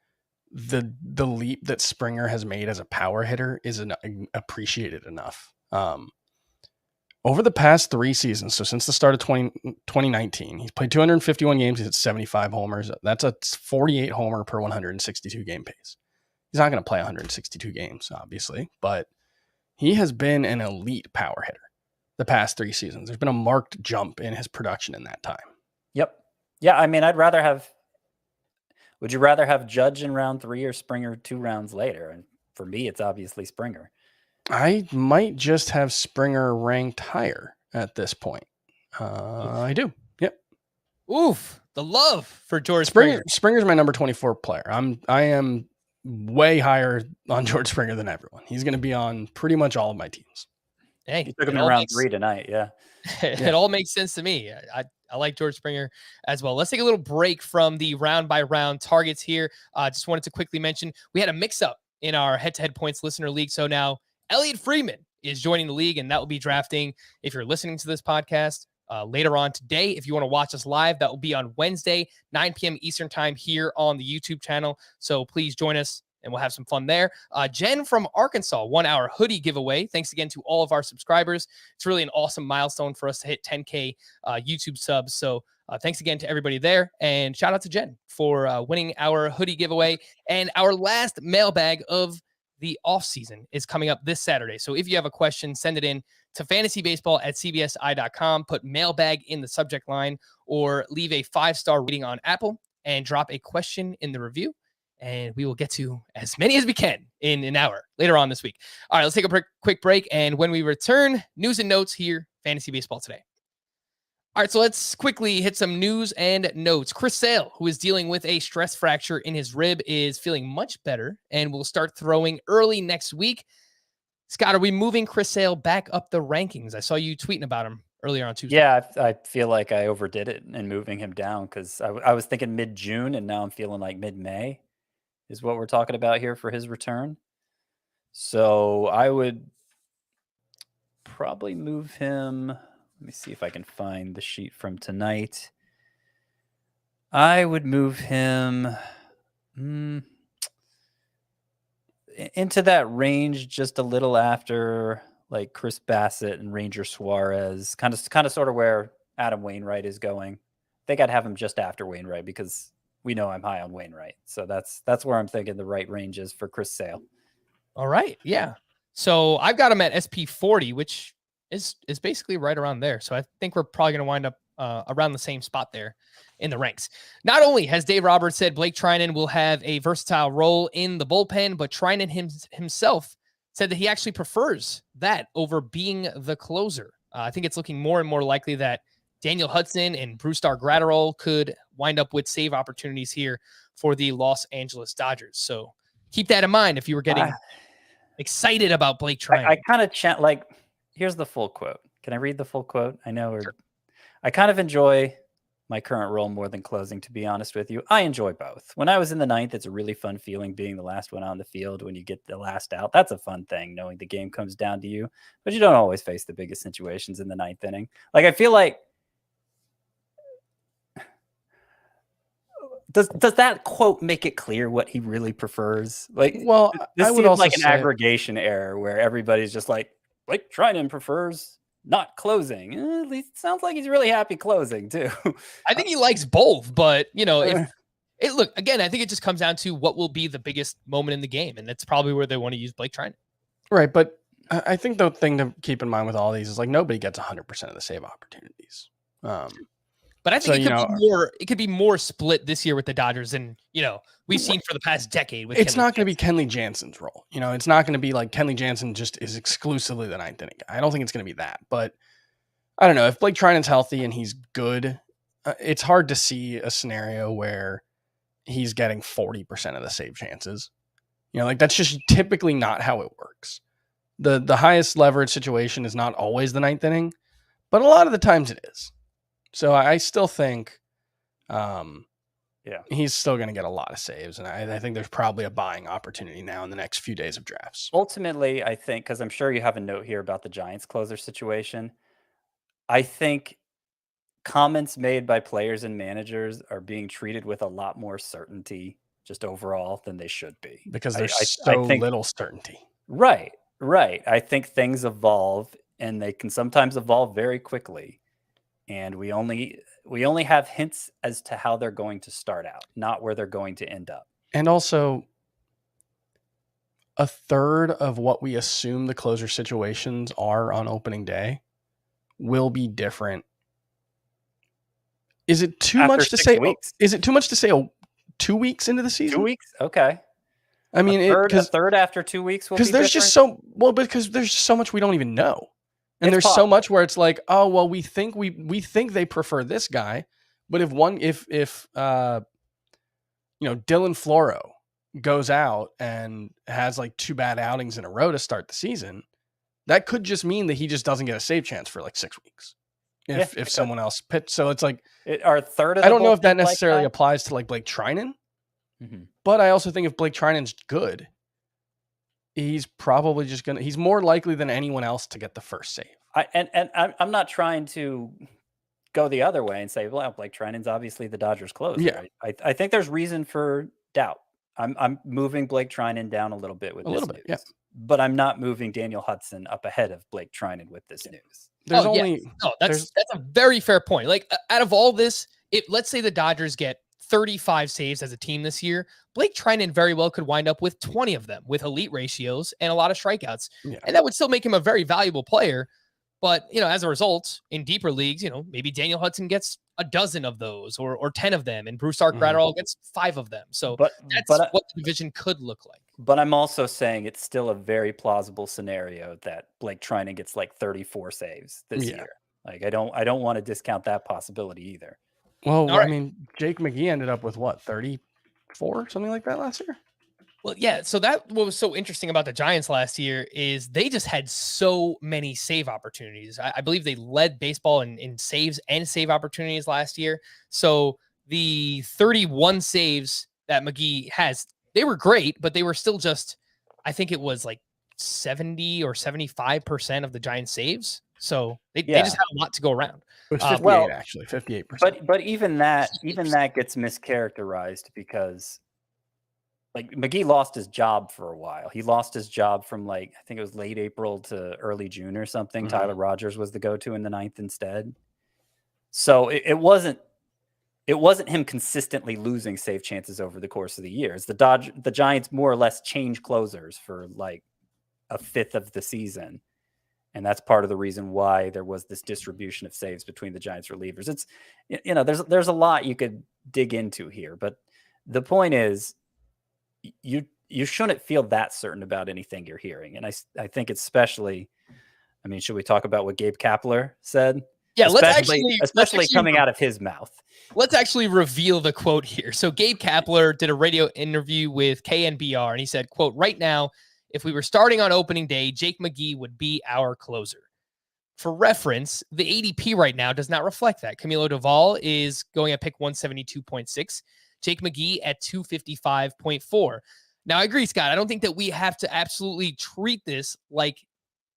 the leap that Springer has made as a power hitter isn't appreciated enough. Over the past 3 seasons, so since the start of 2019, he's played 251 games. He's hit 75 homers. That's a 48 homer per 162 game pace. He's not going to play 162 games, obviously, but he has been an elite power hitter. the past 3 seasons. There's been a marked jump in his production in that time. Yep. Yeah, I mean, would you rather have Judge in round 3 or Springer 2 rounds later? And for me, it's obviously Springer. I might just have Springer ranked higher at this point. I do. Yep. Oof. The love for George Springer. Springer's my number 24 player. I am way higher on George Springer than everyone. He's going to be on pretty much all of my teams. Hey, You took him in round 3 tonight. Yeah. It all makes sense to me. I like George Springer as well. Let's take a little break from the round by round targets here. Just wanted to quickly mention we had a mix up in our head-to-head points listener league. So now Elliot Freeman is joining the league, and that will be drafting. If you're listening to this podcast later on today, if you want to watch us live, that will be on Wednesday, 9 p.m. Eastern time here on the YouTube channel. So please join us, and we'll have some fun there. Jen from Arkansas won our hoodie giveaway. Thanks again to all of our subscribers. It's really an awesome milestone for us to hit 10K YouTube subs. So thanks again to everybody there. And shout out to Jen for winning our hoodie giveaway. And our last mailbag of the off season is coming up this Saturday. So if you have a question, send it in to fantasybaseball@cbsi.com, put mailbag in the subject line, or leave a 5-star rating on Apple and drop a question in the review. And we will get to as many as we can in an hour later on this week. All right, let's take a quick break. And when we return, news and notes here, Fantasy Baseball Today. All right, so let's quickly hit some news and notes. Chris Sale, who is dealing with a stress fracture in his rib, is feeling much better and will start throwing early next week. Scott, are we moving Chris Sale back up the rankings? I saw you tweeting about him earlier on Tuesday. Yeah, I feel like I overdid it in moving him down because I was thinking mid-June, and now I'm feeling like mid-May is what we're talking about here for his return. So I would probably move him. Let me see if I can find the sheet from tonight. I would move him into that range just a little after like Chris Bassett and Ranger Suarez, kind of sort of where Adam Wainwright is going. I think I'd have him just after Wainwright because we know I'm high on Wainwright. So that's where I'm thinking the right range is for Chris Sale. All right. Yeah. So I've got him at SP 40, which is basically right around there. So I think we're probably going to wind up around the same spot there in the ranks. Not only has Dave Roberts said Blake Treinen will have a versatile role in the bullpen, but Treinen himself said that he actually prefers that over being the closer. I think it's looking more and more likely that Daniel Hudson and Brusdar Graterol could wind up with save opportunities here for the Los Angeles Dodgers. So keep that in mind if you were getting excited about Blake Treinen. I kind of here's the full quote. Can I read the full quote? I know Sure. I kind of enjoy my current role more than closing, to be honest with you. I enjoy both. When I was in the ninth, it's a really fun feeling being the last one on the field when you get the last out. That's a fun thing, knowing the game comes down to you. But you don't always face the biggest situations in the ninth inning. Like, I feel like Does that quote make it clear what he really prefers? Like, well, this I would seems also like an say, aggregation error where everybody's just like Treinen prefers not closing. At least it sounds like he's really happy closing too. I think he likes both, but if look, again, I think it just comes down to what will be the biggest moment in the game, and that's probably where they want to use Blake Treinen. Right, but I think the thing to keep in mind with all these is like nobody gets 100% of the save opportunities. But I think it could be more split this year with the Dodgers than, we've seen for the past decade. It's not going to be Kenley Jansen's role. It's not going to be like Kenley Jansen just is exclusively the ninth inning guy. I don't think it's going to be that. But I don't know. If Blake Treinen's healthy and he's good, it's hard to see a scenario where he's getting 40% of the save chances. That's just typically not how it works. The highest leverage situation is not always the ninth inning, but a lot of the times it is. So I still think he's still going to get a lot of saves. And I think there's probably a buying opportunity now in the next few days of drafts. Ultimately, I think, because I'm sure you have a note here about the Giants closer situation, I think comments made by players and managers are being treated with a lot more certainty just overall than they should be. Because there's little certainty. Right. I think things evolve, and they can sometimes evolve very quickly. And we only have hints as to how they're going to start out, not where they're going to end up. And also, a third of what we assume the closer situations are on opening day will be different. Is it too After much to 6 say? weeks. Is it too much to say 2 weeks into the season? 2 weeks? Okay. I mean, a third after 2 weeks will be because there's different? because there's so much we don't even know, and It's there's possible. so much where it's like, oh well, we think they prefer this guy, but if Dylan Floro goes out and has like 2 bad outings in a row to start the season, that could just mean that he just doesn't get a save chance for like 6 weeks. If someone else pitched. So it's like, Our third of I don't know if that bullpen like necessarily that? applies to like Blake Trinan, Mhm. but I also think if Blake Trinan's good, he's probably just he's more likely than anyone else to get the first save. I'm not trying to go the other way and say, well, Blake Trinan's obviously the Dodgers closer. Yeah. I think there's reason for doubt. I'm moving Blake Trinan down a little bit with this news. Yeah. But I'm not moving Daniel Hudson up ahead of Blake Trinan with this news. That's a very fair point. Like out of all this, let's say the Dodgers get 35 saves as a team this year, Blake Trinan very well could wind up with 20 of them with elite ratios and a lot of strikeouts. Yeah. And that would still make him a very valuable player. But, as a result, in deeper leagues, maybe Daniel Hudson gets a dozen of those or 10 of them, and Bruce Gratterall gets 5 of them. So that's what the division could look like. But I'm also saying it's still a very plausible scenario that Blake Trinan gets like 34 saves this year. Like I don't want to discount that possibility either. Well, I mean, Jake McGee ended up with what, 34, something like that last year? Well, yeah. So what was so interesting about the Giants last year is they just had so many save opportunities. I believe they led baseball in saves and save opportunities last year. So the 31 saves that McGee has, they were great, but they were still just, I think it was like 70 or 75% of the Giants saves. So they just had a lot to go around. It was 58, actually, 58%. But even that gets mischaracterized because like McGee lost his job for a while. He lost his job from I think it was late April to early June or something. Mm-hmm. Tyler Rogers was the go-to in the 9th instead. So it wasn't him consistently losing save chances over the course of the years. The Giants more or less change closers for like a fifth of the season. And that's part of the reason why there was this distribution of saves between the Giants relievers. It's, there's a lot you could dig into here, but the point is you shouldn't feel that certain about anything you're hearing. And I think especially, I mean, should we talk about what Gabe Kapler said? Yeah, especially coming out of his mouth. Let's actually reveal the quote here. So Gabe Kapler did a radio interview with KNBR, and he said, quote, "Right now, if we were starting on opening day, Jake McGee would be our closer." For reference, the ADP right now does not reflect that. Camilo Doval is going at pick 172.6. Jake McGee at 255.4. Now, I agree, Scott. I don't think that we have to absolutely treat this like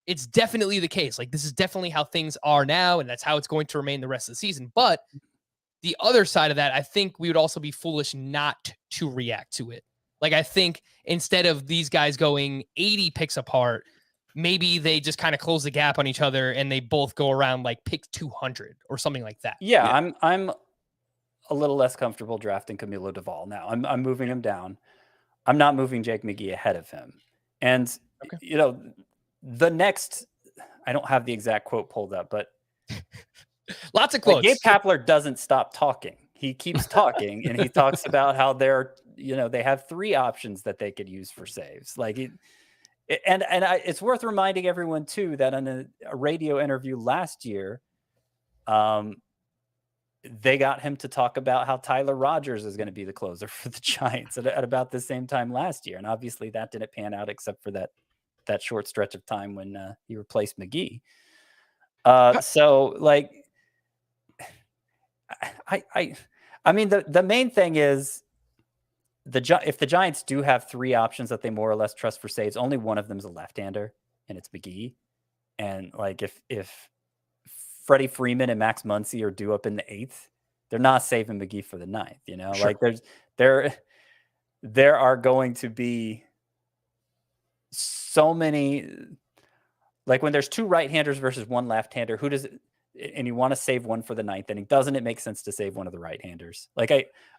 it's definitely the case. Like, this is definitely how things are now, and that's how it's going to remain the rest of the season. But the other side of that, I think we would also be foolish not to react to it. Like, I think instead of these guys going 80 picks apart, maybe they just kind of close the gap on each other and they both go around like pick 200 or something like that. Yeah. I'm a little less comfortable drafting Camilo Doval now. I'm moving him down. I'm not moving Jake McGee ahead of him. And, the next, I don't have the exact quote pulled up, but lots of quotes. Gabe Kapler doesn't stop talking. He keeps talking and he talks about how they have 3 options that they could use for saves. Like it's worth reminding everyone too, that on a radio interview last year, they got him to talk about how Tyler Rogers is going to be the closer for the Giants at about the same time last year. And obviously that didn't pan out except for that short stretch of time when he replaced McGee. So like, I mean, the main thing is if the Giants do have 3 options that they more or less trust for saves, only one of them is a left-hander, and it's McGee. And like if Freddie Freeman and Max Muncy are due up in the 8th, they're not saving McGee for the 9th. Sure. Like there are going to be so many, like when there's 2 right-handers versus 1 left-hander, who does it? And you want to save one for the 9th inning, doesn't it make sense to save one of the right-handers? Like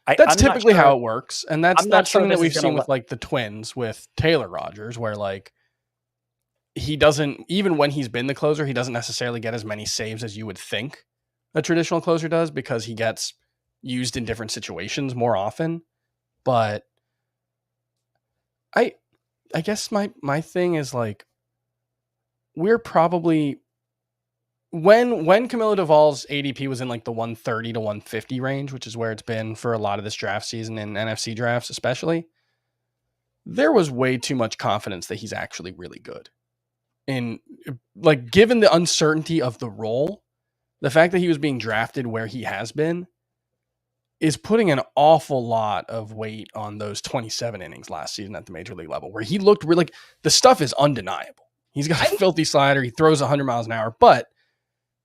that's typically how it works, and that's something that we've seen with like the Twins with Taylor Rogers, where like he doesn't, even when he's been the closer, he doesn't necessarily get as many saves as you would think a traditional closer does, because he gets used in different situations more often. But I guess my thing is like, we're probably, when Camilo Duvall's ADP was in like the 130 to 150 range, which is where it's been for a lot of this draft season in NFC drafts, especially, there was way too much confidence that he's actually really good. And like, given the uncertainty of the role, the fact that he was being drafted where he has been is putting an awful lot of weight on those 27 innings last season at the major league level, where he looked really, like, the stuff is undeniable. He's got a filthy slider. He throws 100 miles an hour, but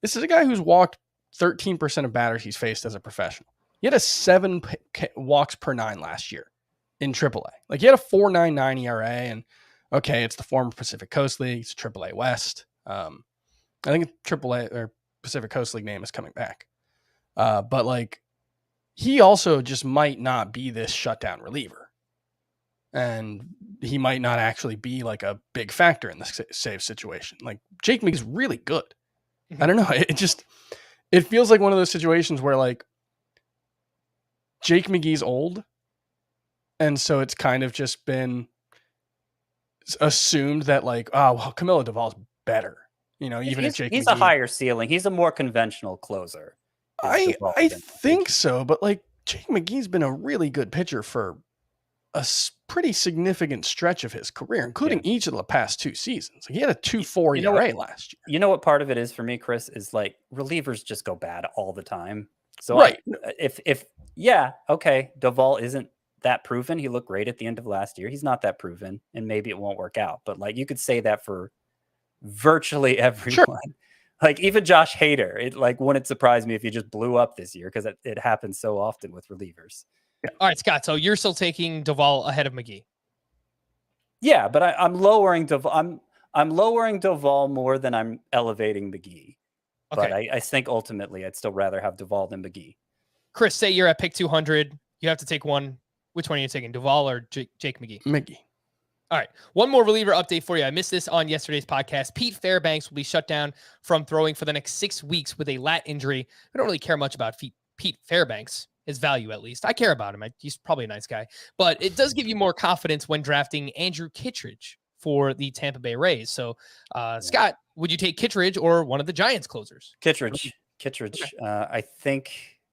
this is a guy who's walked 13% of batters he's faced as a professional. He had a 7 walks per 9 last year in AAA. Like, he had a 4.99 ERA, and okay, it's the former Pacific Coast League. It's AAA West. I think AAA or Pacific Coast League name is coming back. But like, he also just might not be this shutdown reliever, and he might not actually be like a big factor in the save situation. Like, Jake McGee's really good. I don't know. It feels like one of those situations where like Jake McGee's old, and so it's kind of just been assumed that like, oh, well, Camilo Duvall's better. You know, even if Jake he's McGee, a higher ceiling. He's a more conventional closer. I think so, but like, Jake McGee's been a really good pitcher for a pretty significant stretch of his career, including each of the past 2 seasons. Like, he had a 2.4 ERA last year. You know what part of it is for me, Chris, is like, relievers just go bad all the time. So right. Okay, Duvall isn't that proven. He looked great at the end of last year. He's not that proven, and maybe it won't work out. But like, you could say that for virtually everyone. Sure. Like, even Josh Hader, it like wouldn't surprise me if he just blew up this year, because it happens so often with relievers. Yeah. All right, Scott. So you're still taking Duvall ahead of McGee. Yeah, but I'm lowering Duvall. I'm lowering Duvall more than I'm elevating McGee. Okay. But I think ultimately I'd still rather have Duvall than McGee. Chris, say you're at pick 200. You have to take one. Which one are you taking, Duvall or Jake McGee? McGee. All right. One more reliever update for you. I missed this on yesterday's podcast. Pete Fairbanks will be shut down from throwing for the next 6 weeks with a lat injury. I don't really care much about Pete Fairbanks, his value at least. I care about him. He's probably a nice guy. But it does give you more confidence when drafting Andrew Kittredge for the Tampa Bay Rays. So, Scott, would you take Kittredge or one of the Giants closers? Kittredge. Okay.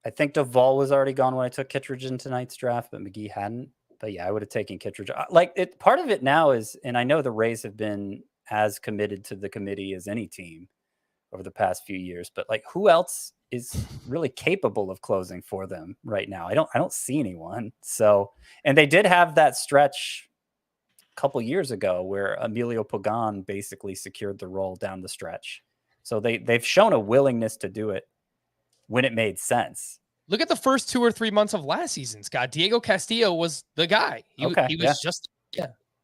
I think Duvall was already gone when I took Kittredge in tonight's draft, but McGee hadn't. But yeah, I would have taken Kittredge. Part of it now is, and I know the Rays have been as committed to the committee as any team over the past few years, but like, who else is really capable of closing for them right now? I don't see anyone. So, and they did have that stretch a couple years ago where Emilio Pagan basically secured the role down the stretch. So they've shown a willingness to do it when it made sense. Look at the first 2 or 3 months of last season, Scott. Diego Castillo was the guy. He was just.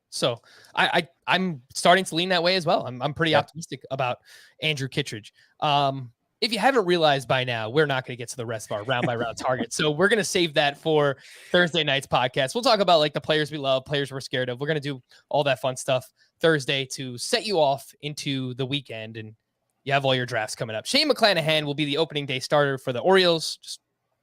So I'm starting to lean that way as well. I'm pretty optimistic about Andrew Kittredge. If you haven't realized by now, we're not going to get to the rest of our round by round targets. So we're going to save that for Thursday night's podcast. We'll talk about like the players we love, players we're scared of. We're going to do all that fun stuff Thursday to set you off into the weekend, and you have all your drafts coming up. Shane McClanahan will be the opening day starter for the Orioles. Just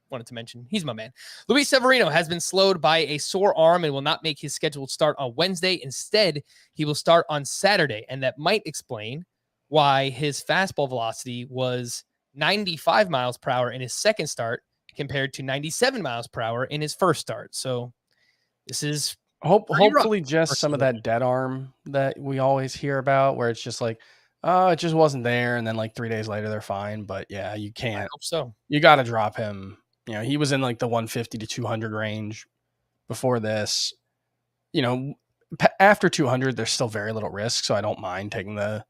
wanted to mention he's my man. Luis Severino has been slowed by a sore arm and will not make his scheduled start on Wednesday. Instead, he will start on Saturday, and that might explain why his fastball velocity was 95 miles per hour in his second start compared to 97 miles per hour in his first start. So this is hopefully just some of that dead arm that we always hear about, where it's just like, oh, it just wasn't there, and then like 3 days later they're fine. But yeah, you can't. I hope so. You got to drop him. You know, he was in like the 150 to 200 range before this. You know, after 200, there's still very little risk, so I don't mind taking the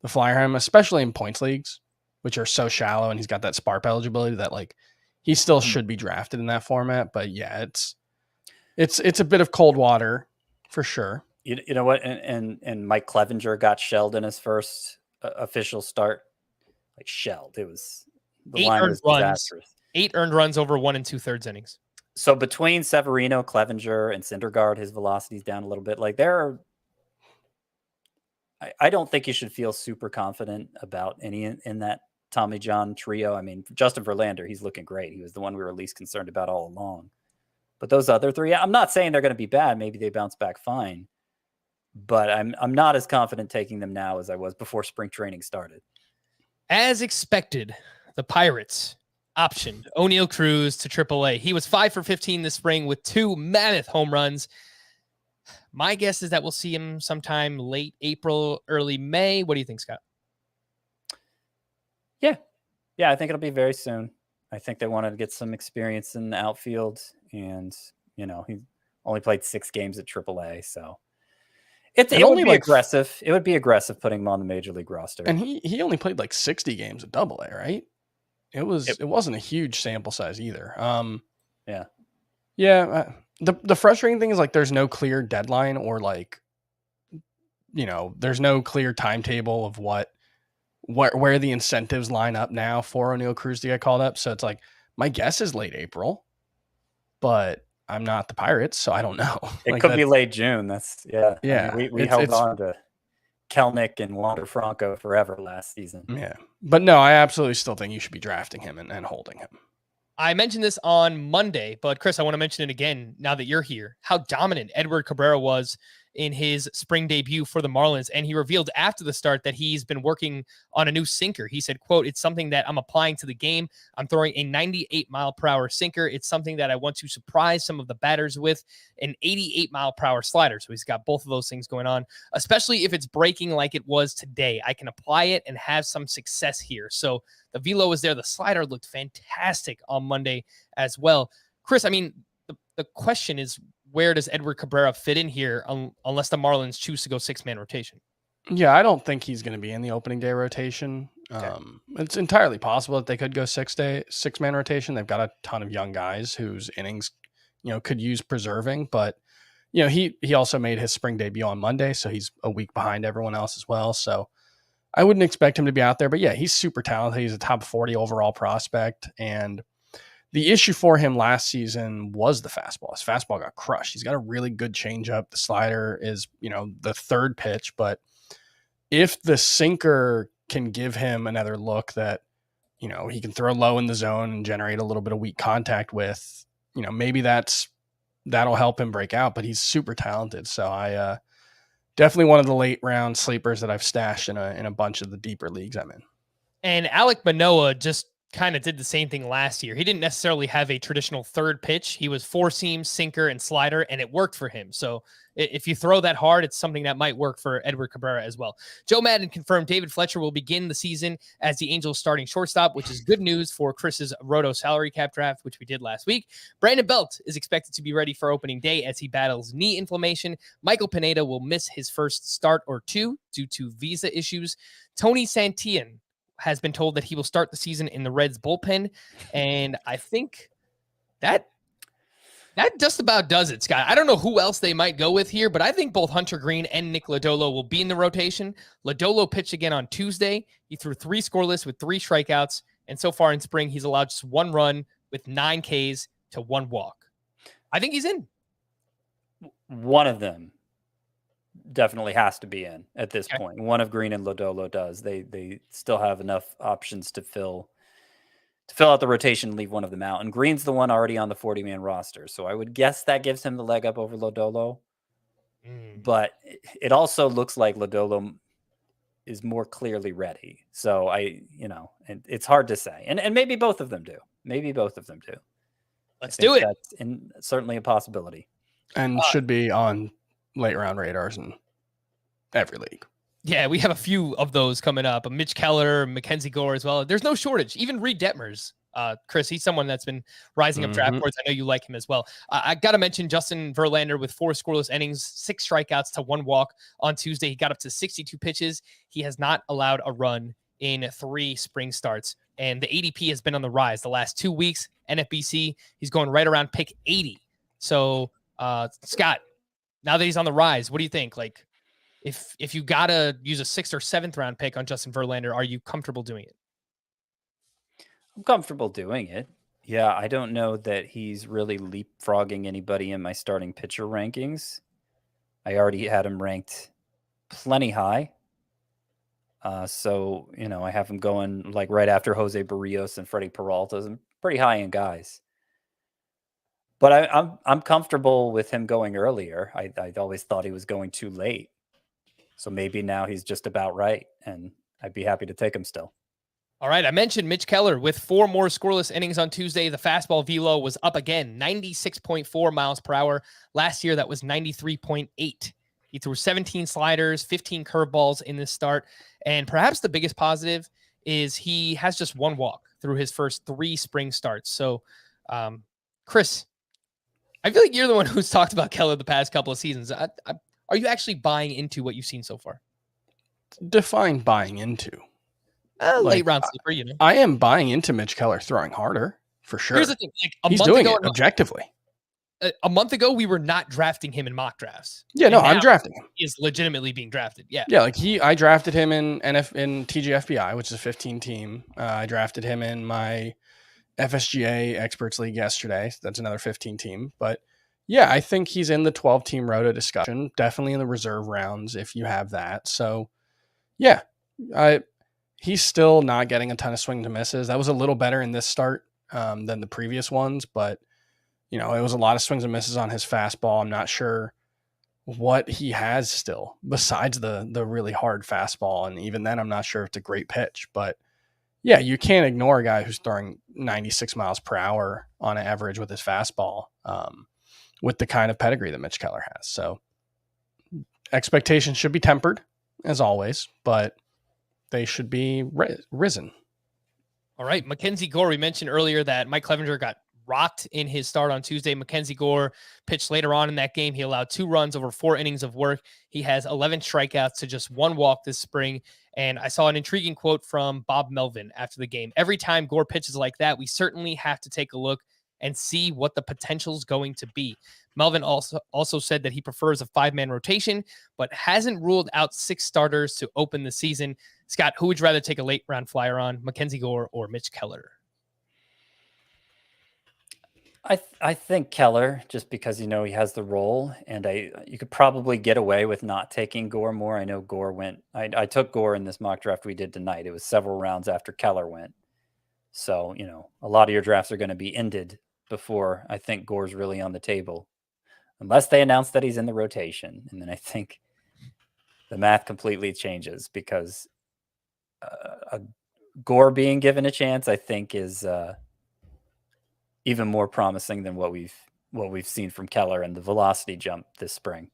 flyer him, especially in points leagues, which are so shallow, and he's got that SPARP eligibility that like he still should be drafted in that format. But yeah, it's a bit of cold water for sure. You know what? And Mike Clevenger got shelled in his first official start. Like, shelled. It was the line was disastrous. 8 earned runs over 1 2/3 innings. So between Severino, Clevenger, and Syndergaard, his velocity's down a little bit. Like, I don't think you should feel super confident about any in that Tommy John trio. I mean, Justin Verlander, he's looking great. He was the one we were least concerned about all along. But those other three, I'm not saying they're going to be bad. Maybe they bounce back fine. But I'm not as confident taking them now as I was before spring training started. As expected, the Pirates optioned O'Neal Cruz to AAA. He was 5 for 15 this spring with 2 mammoth home runs. My guess is that we'll see him sometime late April, early May. What do you think, Scott? Yeah, I think it'll be very soon. I think they wanted to get some experience in the outfield, and he only played 6 games at AAA, so it would be aggressive. It would be aggressive putting him on the major league roster. And he only played like 60 games at AA, right? It wasn't a huge sample size either. Yeah. The frustrating thing is like there's no clear deadline or like there's no clear timetable of where the incentives line up now for O'Neal Cruz to get called up. So it's like my guess is late April, but I'm not the Pirates, so I don't know. It could be late June. That's yeah. I mean, we held on to Kelnick and Wander Franco forever last season. Yeah, but no, I absolutely still think you should be drafting him and holding him. I mentioned this on Monday, but Chris, I want to mention it again now that you're here. How dominant Edward Cabrera was in his spring debut for the Marlins. And he revealed after the start that he's been working on a new sinker. He said, quote, "It's something that I'm applying to the game. I'm throwing a 98-mile-per-hour sinker. It's something that I want to surprise some of the batters with, an 88-mile-per-hour slider." So he's got both of those things going on, especially if it's breaking like it was today. I can apply it and have some success here. So the velo was there. The slider looked fantastic on Monday as well. Chris, I mean, the question is, where does Edward Cabrera fit in here unless the Marlins choose to go 6-man rotation? Yeah, I don't think he's going to be in the opening day rotation. Okay. It's entirely possible that they could go 6-man rotation. They've got a ton of young guys whose innings, could use preserving, but he also made his spring debut on Monday, so he's a week behind everyone else as well. So I wouldn't expect him to be out there, but yeah, he's super talented. He's a top 40 overall prospect, and the issue for him last season was the fastball. His fastball got crushed. He's got a really good changeup. The slider is, the third pitch, but if the sinker can give him another look that, he can throw low in the zone and generate a little bit of weak contact with, maybe that'll help him break out, but he's super talented. So I definitely one of the late round sleepers that I've stashed in a bunch of the deeper leagues I'm in. And Alek Manoah just kind of did the same thing last year. He didn't necessarily have a traditional third pitch. He was 4-seam, sinker, and slider, and it worked for him. So if you throw that hard, it's something that might work for Edward Cabrera as well. Joe Madden confirmed David Fletcher will begin the season as the Angels starting shortstop, which is good news for Chris's Roto salary cap draft, which we did last week. Brandon Belt is expected to be ready for opening day as he battles knee inflammation. Michael Pineda will miss his first start or two due to visa issues. Tony Santillan has been told that he will start the season in the Reds bullpen. And I think that just about does it, Scott. I don't know who else they might go with here, but I think both Hunter Green and Nick Lodolo will be in the rotation. Lodolo pitched again on Tuesday. He threw 3 scoreless with 3 strikeouts. And so far in spring, he's allowed just 1 run with 9 Ks to 1 walk. I think he's in. One of them definitely has to be in at this point. One of Green and Lodolo does. They still have enough options to fill out the rotation and leave one of them out. And Green's the one already on the 40-man roster. So I would guess that gives him the leg up over Lodolo. But it also looks like Lodolo is more clearly ready. So and it's hard to say. And maybe both of them do. Let's do it. That's certainly a possibility. And should be on late round radars in every league. Yeah, we have a few of those coming up. Mitch Keller, Mackenzie Gore as well. There's no shortage. Even Reed Detmers, Chris, he's someone that's been rising up draft boards. I know you like him as well. I got to mention Justin Verlander with 4 scoreless innings, 6 strikeouts to 1 walk on Tuesday. He got up to 62 pitches. He has not allowed a run in 3 spring starts. And the ADP has been on the rise the last 2 weeks. NFBC, he's going right around pick 80. So, Scott, now that he's on the rise, what do you think? Like, if you gotta use a 6th or 7th round pick on Justin Verlander, are you comfortable doing it? I'm comfortable doing it. Yeah, I don't know that he's really leapfrogging anybody in my starting pitcher rankings. I already had him ranked plenty high So, I have him going like right after Jose Barrios and Freddie Peralta, and pretty high end guys. But I'm comfortable with him going earlier. I always thought he was going too late. So maybe now he's just about right, and I'd be happy to take him still. All right, I mentioned Mitch Keller with 4 more scoreless innings on Tuesday. The fastball velo was up again, 96.4 miles per hour. Last year, that was 93.8. He threw 17 sliders, 15 curveballs in this start. And perhaps the biggest positive is he has just 1 walk through his first 3 spring starts. So, Chris, I feel like you're the one who's talked about Keller the past couple of seasons. Are you actually buying into what you've seen so far? Define buying into. Late round sleeper, I am buying into Mitch Keller throwing harder for sure. Here's the thing: he's doing it objectively. A month ago, we were not drafting him in mock drafts. Yeah, no, I'm drafting him. He is legitimately being drafted. Yeah, yeah. I drafted him in TGFBI, which is a 15 team. I drafted him in my FSGA Experts League yesterday. So that's another 15 team. But yeah, I think he's in the 12 team Roto discussion. Definitely in the reserve rounds if you have that. So yeah, he's still not getting a ton of swings and misses. That was a little better in this start than the previous ones, but it was a lot of swings and misses on his fastball. I'm not sure what he has still besides the really hard fastball. And even then, I'm not sure if it's a great pitch, but yeah, you can't ignore a guy who's throwing 96 miles per hour on average with his fastball with the kind of pedigree that Mitch Keller has. So expectations should be tempered as always, but they should be risen. All right. Mackenzie Gore, we mentioned earlier that Mike Clevenger got rocked in his start on Tuesday. Mackenzie Gore pitched later on in that game. He allowed 2 runs over 4 innings of work. He has 11 strikeouts to just 1 walk this spring. And I saw an intriguing quote from Bob Melvin after the game. Every time Gore pitches like that, we certainly have to take a look and see what the potential is going to be. Melvin also said that he prefers a 5-man rotation, but hasn't ruled out 6 starters to open the season. Scott, who would you rather take a late round flyer on, Mackenzie Gore or Mitch Keller? I think Keller, just because he has the role, and you could probably get away with not taking Gore more. I know Gore went. I took Gore in this mock draft we did tonight. It was several rounds after Keller went, so a lot of your drafts are going to be ended before I think Gore's really on the table, unless they announce that he's in the rotation, and then I think the math completely changes because Gore being given a chance, I think, is even more promising than what we've seen from Keller and the velocity jump this spring.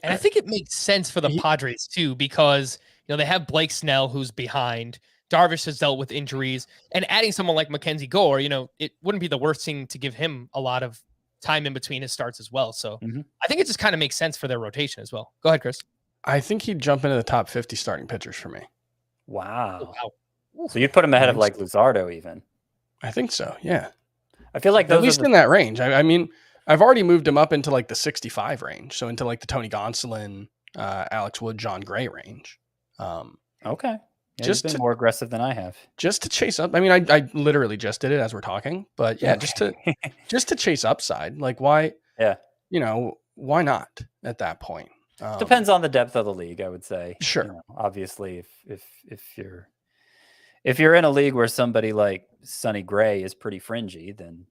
And I think it makes sense for the Padres too, because they have Blake Snell who's behind. Darvish has dealt with injuries, and adding someone like Mackenzie Gore, it wouldn't be the worst thing to give him a lot of time in between his starts as well. So I think it just kind of makes sense for their rotation as well. Go ahead, Chris. I think he'd jump into the top 50 starting pitchers for me. Wow. So you'd put him ahead of like Luzardo even? I think so, yeah. I feel like at least in that range. I mean, I've already moved him up into like the 65 range, so into like the Tony Gonsolin, Alex Wood, John Gray range. Okay, just been more aggressive than I have. Just to chase up. I mean, I literally just did it as we're talking, but yeah, just to chase upside. Like why? Yeah, why not at that point? Depends on the depth of the league, I would say. Sure. Obviously, if you're in a league where somebody like Sonny Gray is pretty fringy, then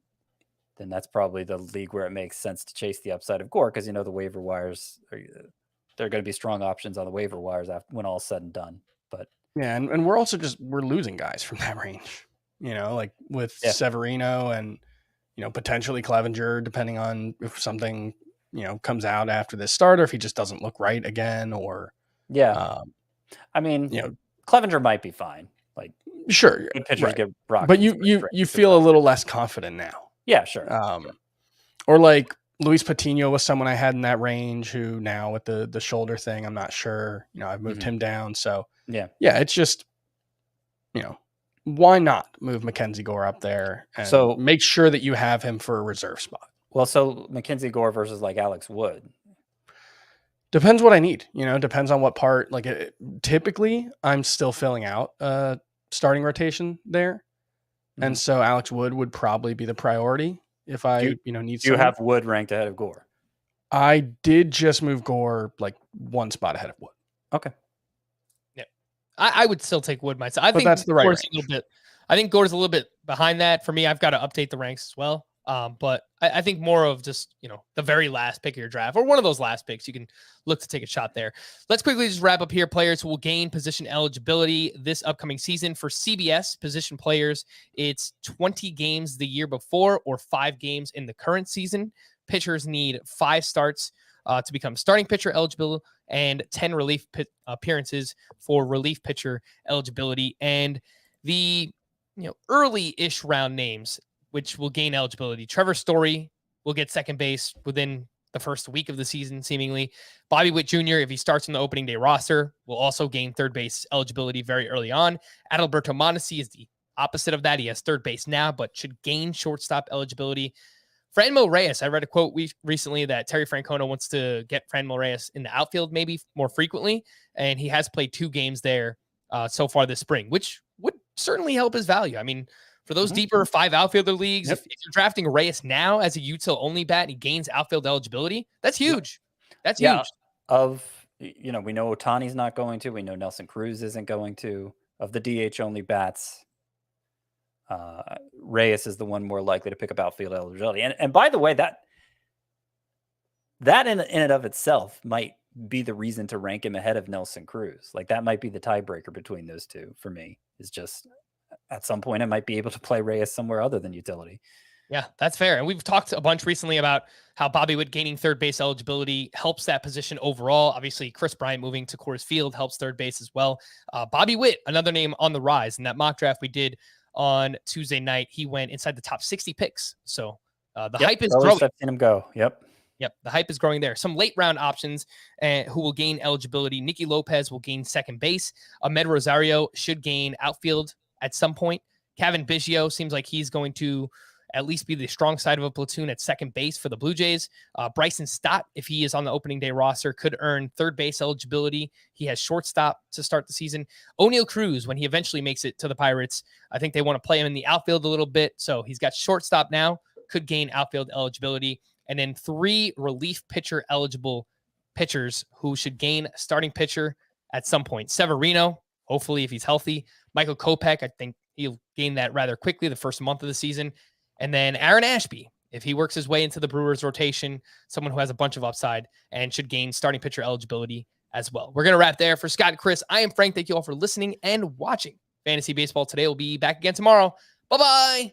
that's probably the league where it makes sense to chase the upside of Gore, because the waiver wires there are going to be strong options on the waiver wires when all's said and done. But yeah, and we're also we're losing guys from that range. Like with Severino and potentially Clevenger, depending on if something comes out after this start, or if he just doesn't look right again, or I mean, Clevenger might be fine. Like, sure, pitchers get rocked, but you feel a little less confident now. Yeah, sure. Or like Luis Patino was someone I had in that range who now with the shoulder thing, I'm not sure. I've moved him down. So yeah, it's just why not move Mackenzie Gore up there and so make sure that you have him for a reserve spot. Well, so Mackenzie Gore versus like Alex Wood. Depends what I need. Depends on what part. Like typically, I'm still filling out starting rotation there. And so Alex Wood would probably be the priority if I, need someone. You have Wood ranked ahead of Gore. I did just move Gore like 1 spot ahead of Wood. Okay. Yeah. I would still take Wood myself. I But think that's the right Gore's a range. little bit. I think Gore's a little bit behind that. For me, I've got to update the ranks as well. But I think more of just, the very last pick of your draft or one of those last picks, you can look to take a shot there. Let's quickly just wrap up here. Players who will gain position eligibility this upcoming season. For CBS position players, it's 20 games the year before or 5 games in the current season. Pitchers need 5 starts to become starting pitcher eligible and 10 relief appearances for relief pitcher eligibility. And the early-ish round names, which will gain eligibility. Trevor Story will get second base within the first week of the season, seemingly. Bobby Witt Jr., if he starts on the opening day roster, will also gain third base eligibility very early on. Adalberto Mondesi is the opposite of that. He has third base now, but should gain shortstop eligibility. Franmil Reyes, I read a quote recently that Terry Francona wants to get Franmil Reyes in the outfield maybe more frequently, and he has played 2 games there so far this spring, which would certainly help his value. I mean, for those deeper 5 outfielder leagues, if you're drafting Reyes now as a util only bat and he gains outfield eligibility, that's huge. That's huge. We know Ohtani's not going to. We know Nelson Cruz isn't going to. Of the DH only bats, Reyes is the one more likely to pick up outfield eligibility. And by the way, that in and of itself might be the reason to rank him ahead of Nelson Cruz. Like that might be the tiebreaker between those two for me. Is just at some point I might be able to play Reyes somewhere other than utility. Yeah, that's fair. And we've talked a bunch recently about how Bobby Witt gaining third base eligibility helps that position overall. Obviously, Chris Bryant moving to Coors Field helps third base as well. Bobby Witt, another name on the rise. In that mock draft we did on Tuesday night, he went inside the top 60 picks. So the hype is growing. I've seen him go. Yep. The hype is growing there. Some late round options who will gain eligibility. Nicky Lopez will gain second base. Ahmed Rosario should gain outfield at some point. Kevin Biggio seems like he's going to at least be the strong side of a platoon at second base for the Blue Jays. Bryson Stott, if he is on the opening day roster, could earn third base eligibility. He has shortstop to start the season. O'Neal Cruz, when he eventually makes it to the Pirates, I think they want to play him in the outfield a little bit. So he's got shortstop now, could gain outfield eligibility. And then 3 relief pitcher eligible pitchers who should gain starting pitcher at some point. Severino, hopefully if he's healthy. Michael Kopech, I think he'll gain that rather quickly the first month of the season. And then Aaron Ashby, if he works his way into the Brewers rotation, someone who has a bunch of upside and should gain starting pitcher eligibility as well. We're going to wrap there. For Scott and Chris, I am Frank. Thank you all for listening and watching Fantasy Baseball Today. We'll be back again tomorrow. Bye-bye.